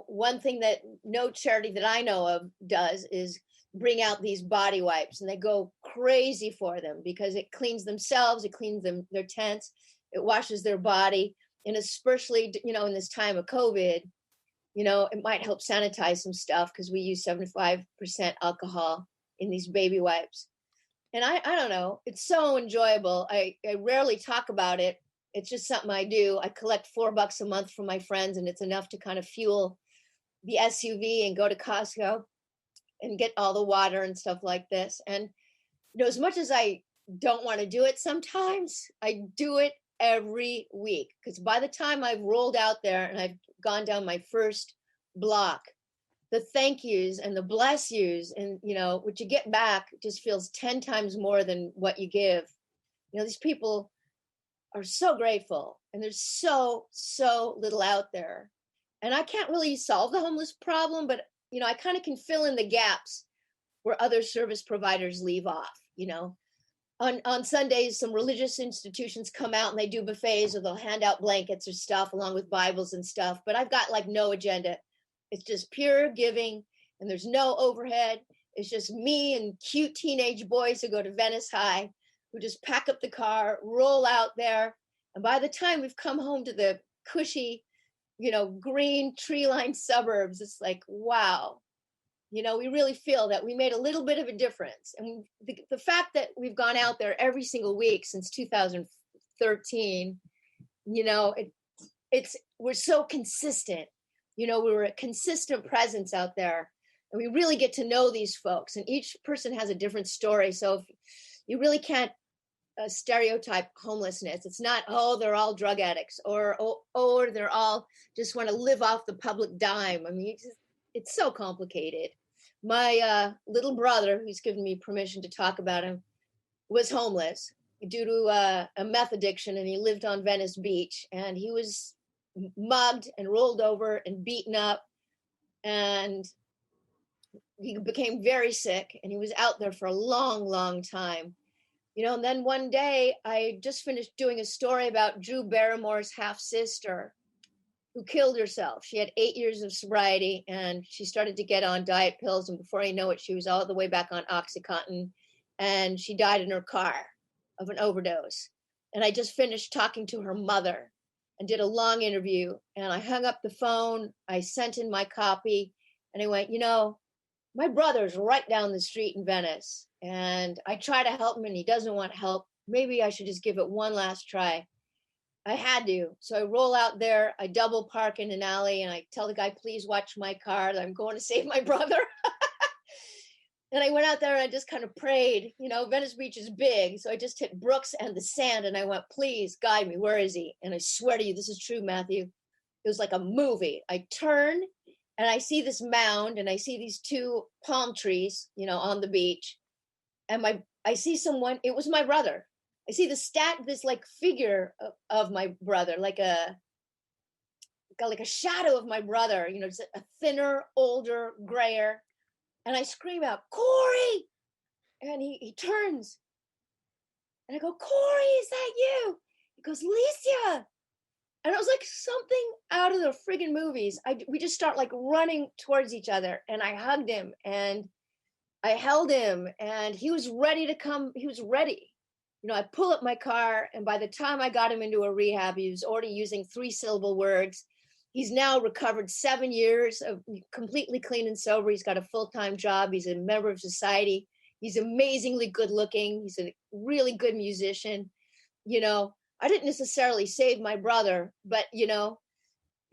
S1: one thing that no charity that I know of does is bring out these body wipes, and they go crazy for them because it cleans themselves, it cleans their tents, it washes their body. And especially, in this time of COVID, it might help sanitize some stuff, because we use 75% alcohol in these baby wipes. And I don't know, it's so enjoyable. I rarely talk about it. It's just something I do. I collect $4 a month from my friends, and it's enough to kind of fuel the SUV and go to Costco and get all the water and stuff like this. And as much as I don't want to do it sometimes, I do it every week, because by the time I've rolled out there and I've gone down my first block, the thank yous and the bless yous and what you get back just feels 10 times more than what you give. These people are so grateful, and there's so little out there. And I can't really solve the homeless problem, but I kind of can fill in the gaps where other service providers leave off. On Sundays, some religious institutions come out and they do buffets, or they'll hand out blankets or stuff along with Bibles and stuff. But I've got like no agenda. It's just pure giving, and there's no overhead. It's just me and cute teenage boys who go to Venice High, who just pack up the car, roll out there. And by the time we've come home to the cushy, green tree-lined suburbs, it's like, wow. We really feel that we made a little bit of a difference. And the fact that we've gone out there every single week since 2013, we're so consistent. We're a consistent presence out there, and we really get to know these folks, and each person has a different story. So if you really can't stereotype homelessness. It's not, oh, they're all drug addicts, or they're all just want to live off the public dime. I mean, it's so complicated. My little brother, who's given me permission to talk about him, was homeless due to a meth addiction, and he lived on Venice Beach, and he was mugged and rolled over and beaten up, and he became very sick, and he was out there for a long time. And then one day I just finished doing a story about Drew Barrymore's half-sister who killed herself. She had 8 years of sobriety, and she started to get on diet pills. And before I know it, she was all the way back on OxyContin, and she died in her car of an overdose. And I just finished talking to her mother and did a long interview, and I hung up the phone. I sent in my copy, and I went, my brother's right down the street in Venice, and I try to help him and he doesn't want help. Maybe I should just give it one last try. I had to. So I roll out there, I double park in an alley, and I tell the guy, please watch my car, that I'm going to save my brother. And I went out there and I just kind of prayed. Venice Beach is big, so I just hit Brooks and the sand, and I went, please guide me, where is he? And I swear to you, this is true, Matthew. It was like a movie. I turn and I see this mound, and I see these two palm trees, on the beach. And I see someone, it was my brother. I see this like figure of my brother, like a shadow of my brother, just a thinner, older, grayer. And I scream out, Corey! And he turns. And I go, Corey, is that you? He goes, Lycia! And it was like something out of the friggin' movies. We just start like running towards each other, and I hugged him and I held him, and he was ready to come. He was ready. I pull up my car, and by the time I got him into a rehab, he was already using 3-syllable words. He's now recovered 7 years of completely clean and sober. He's got a full-time job. He's a member of society. He's amazingly good looking. He's a really good musician. I didn't necessarily save my brother, but,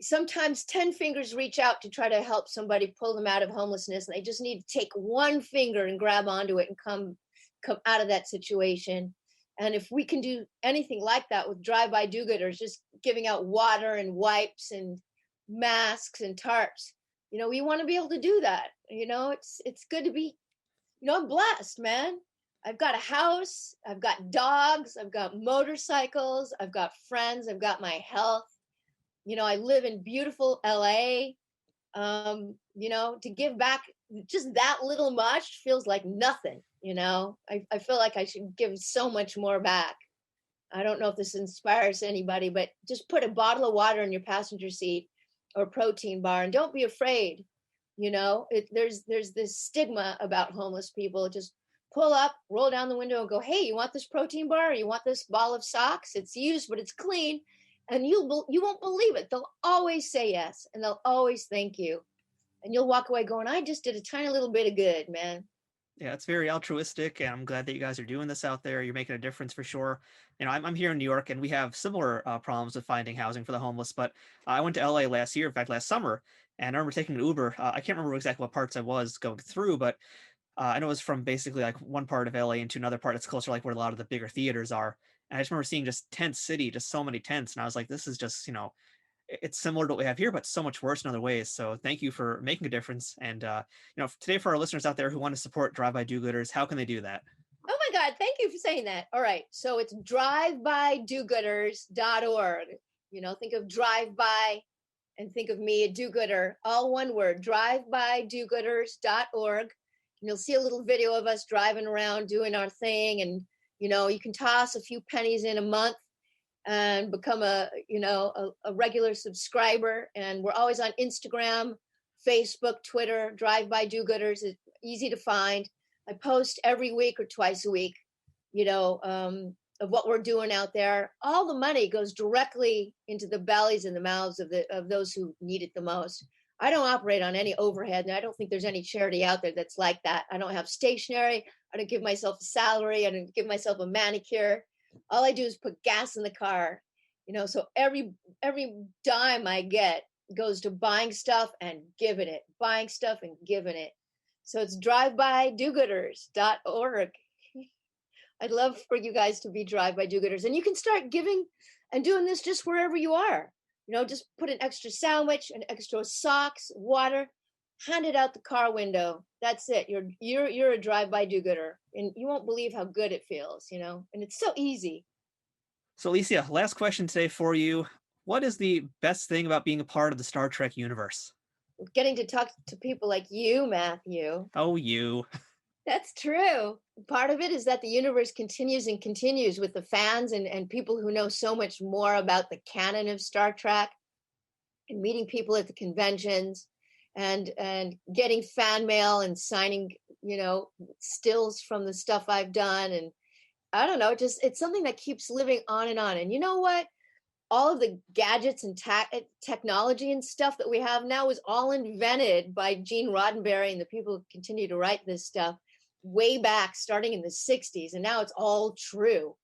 S1: sometimes 10 fingers reach out to try to help somebody pull them out of homelessness. And they just need to take one finger and grab onto it and come out of that situation. And if we can do anything like that with drive-by do-gooders, just giving out water and wipes and masks and tarps, we want to be able to do that. It's good to be, I'm blessed, man. I've got a house, I've got dogs, I've got motorcycles, I've got friends, I've got my health. I live in beautiful LA. To give back just that little much feels like nothing, I feel like I should give so much more back. I don't know if this inspires anybody, but just put a bottle of water in your passenger seat or a protein bar, and don't be afraid. There's this stigma about homeless people. Just pull up, roll down the window and go, hey, you want this protein bar? Or you want this ball of socks? It's used, but it's clean. And you won't believe it. They'll always say yes, and they'll always thank you. And you'll walk away going, I just did a tiny little bit of good, man.
S2: Yeah, it's very altruistic, and I'm glad that you guys are doing this out there. You're making a difference for sure. I'm here in New York, and we have similar problems with finding housing for the homeless, but I went to LA last year, in fact, last summer, And I remember taking an Uber. I can't remember exactly what parts I was going through, but I know it was from basically like one part of LA into another part that's closer, like where a lot of the bigger theaters are. And I just remember seeing just tent city, just so many tents, and I was like, this is just, it's similar to what we have here, but so much worse in other ways. So thank you for making a difference. And today for our listeners out there who want to support Drive By Do-Gooders, how can they do that?
S1: Oh my God, thank you for saying that. All right, so it's drivebydogooders.org. Think of drive by and think of me, a do-gooder, all one word, drivebydogooders.org. And you'll see a little video of us driving around doing our thing. And, you can toss a few pennies in a month and become a regular subscriber. And we're always on Instagram, Facebook, Twitter. Drive By Do-Gooders is easy to find. I post every week or twice a week, of what we're doing out there. All the money goes directly into the bellies and the mouths of those who need it the most. I don't operate on any overhead, and I don't think there's any charity out there that's like that. I don't have stationery. I don't give myself a salary. I don't give myself a manicure. All I do is put gas in the car, so every dime I get goes to buying stuff and giving it, buying stuff and giving it. So it's drivebydogooders.org. I'd love for you guys to be Drive By Do-Gooders. And you can start giving and doing this just wherever you are. Just put an extra sandwich, an extra socks, water, hand it out the car window. That's it. You're a Drive By Do-Gooder. And you won't believe how good it feels, and it's so easy.
S2: So Alicia, last question today for you. What is the best thing about being a part of the Star Trek universe?
S1: Getting to talk to people like you, Matthew.
S2: Oh, you.
S1: That's true. Part of it is that the universe continues and continues with the fans and people who know so much more about the canon of Star Trek, and meeting people at the conventions and getting fan mail and signing, stills from the stuff I've done. And I don't know, it's something that keeps living on and on. And you know what? All of the gadgets and technology and stuff that we have now was all invented by Gene Roddenberry and the people who continue to write this stuff way back, starting in the 60s. And now it's all true.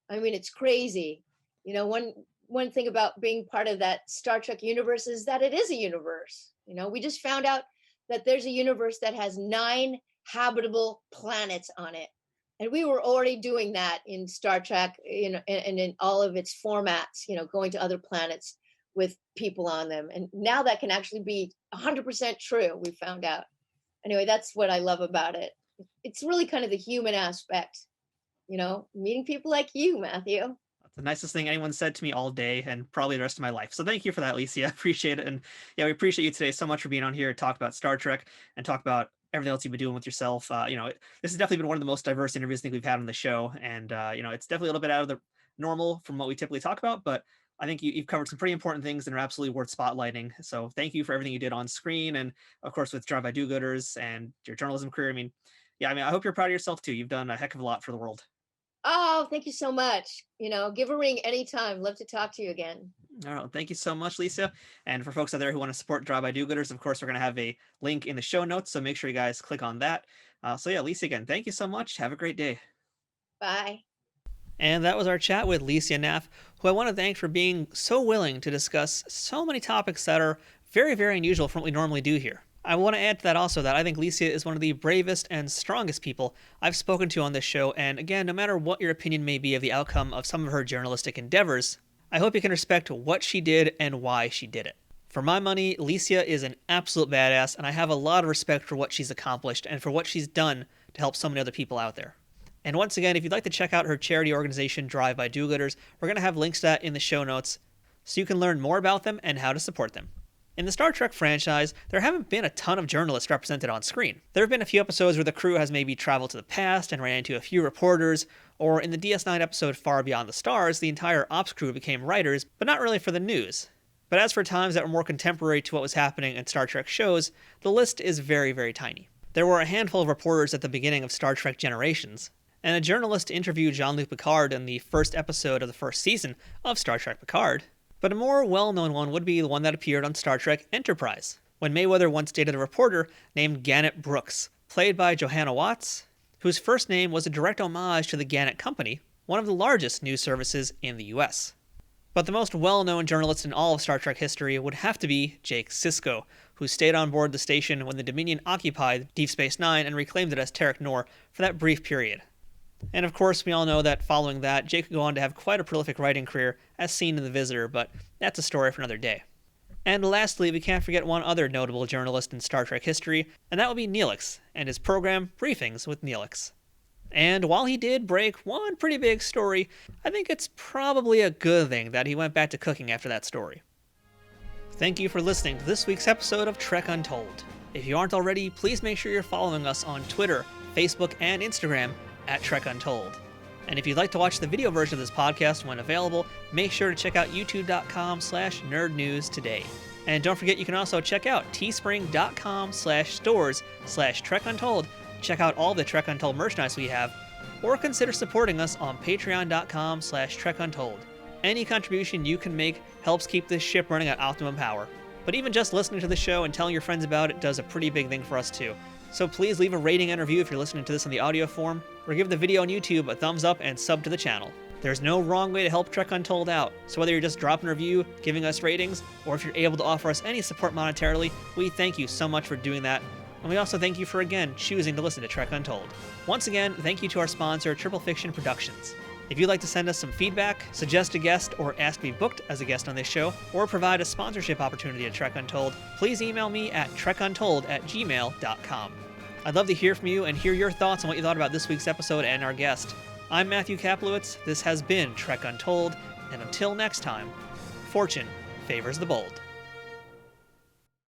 S1: I mean, it's crazy. One thing about being part of that Star Trek universe is that it is a universe. We just found out that there's a universe that has 9 habitable planets on it. And we were already doing that in Star Trek, and in all of its formats, going to other planets with people on them. And now that can actually be 100% true, we found out. Anyway, that's what I love about it. It's really kind of the human aspect, meeting people like you, Matthew.
S2: That's the nicest thing anyone said to me all day and probably the rest of my life. So thank you for that, Alicia. I appreciate it. And yeah, we appreciate you today so much for being on here to talk about Star Trek and talk about everything else you've been doing with yourself. This has definitely been one of the most diverse interviews I think we've had on the show. And, it's definitely a little bit out of the normal from what we typically talk about, but I think you've covered some pretty important things and are absolutely worth spotlighting. So thank you for everything you did on screen. And of course, with Drive By Do-Gooders and your journalism career. I hope you're proud of yourself too. You've done a heck of a lot for the world.
S1: Oh, thank you so much. Give a ring anytime. Love to talk to you again.
S2: All right. Thank you so much, Lisa. And for folks out there who want to support Drive By Do-Gooders, of course, we're going to have a link in the show notes. So make sure you guys click on that. Lisa, again, thank you so much. Have a great day.
S1: Bye.
S2: And that was our chat with Lycia Naff, who I want to thank for being so willing to discuss so many topics that are very, very unusual from what we normally do here. I want to add to that also that I think Lycia is one of the bravest and strongest people I've spoken to on this show. And again, no matter what your opinion may be of the outcome of some of her journalistic endeavors, I hope you can respect what she did and why she did it. For my money, Lycia is an absolute badass, and I have a lot of respect for what she's accomplished and for what she's done to help so many other people out there. And once again, if you'd like to check out her charity organization, Drive By Do-Gooders, we're going to have links to that in the show notes so you can learn more about them and how to support them. In the Star Trek franchise, there haven't been a ton of journalists represented on screen. There have been a few episodes where the crew has maybe traveled to the past and ran into a few reporters, or in the DS9 episode Far Beyond the Stars, the entire ops crew became writers, but not really for the news. But as for times that were more contemporary to what was happening in Star Trek shows, the list is very, very tiny. There were a handful of reporters at the beginning of Star Trek Generations, and a journalist interviewed Jean-Luc Picard in the first episode of the first season of Star Trek Picard. But a more well-known one would be the one that appeared on Star Trek Enterprise, when Mayweather once dated a reporter named Gannett Brooks, played by Johanna Watts, whose first name was a direct homage to the Gannett Company, one of the largest news services in the US. But the most well-known journalist in all of Star Trek history would have to be Jake Sisko, who stayed on board the station when the Dominion occupied Deep Space Nine and reclaimed it as Terek Nor for that brief period. And of course, we all know that following that, Jake would go on to have quite a prolific writing career, as seen in The Visitor, but that's a story for another day. And lastly, we can't forget one other notable journalist in Star Trek history, and that would be Neelix, and his program, Briefings with Neelix. And while he did break one pretty big story, I think it's probably a good thing that he went back to cooking after that story. Thank you for listening to this week's episode of Trek Untold. If you aren't already, please make sure you're following us on Twitter, Facebook, and Instagram at Trek Untold. And if you'd like to watch the video version of this podcast when available, make sure to check out youtube.com/nerdnews today. And don't forget, you can also check out teespring.com/stores/Trek Untold. Check out all the Trek Untold merchandise we have, or consider supporting us on patreon.com/Trek Untold. Any contribution you can make helps keep this ship running at optimum power. But even just listening to the show and telling your friends about it does a pretty big thing for us too. So please leave a rating and review if you're listening to this in the audio form, or give the video on YouTube a thumbs up and sub to the channel. There's no wrong way to help Trek Untold out, so whether you're just dropping a review, giving us ratings, or if you're able to offer us any support monetarily, we thank you so much for doing that. And we also thank you for, again, choosing to listen to Trek Untold. Once again, thank you to our sponsor, Triple Fiction Productions. If you'd like to send us some feedback, suggest a guest, or ask to be booked as a guest on this show, or provide a sponsorship opportunity at Trek Untold, please email me at trekuntold@gmail.com. I'd love to hear from you and hear your thoughts on what you thought about this week's episode and our guest. I'm Matthew Kaplowitz, this has been Trek Untold, and until next time, fortune favors the bold.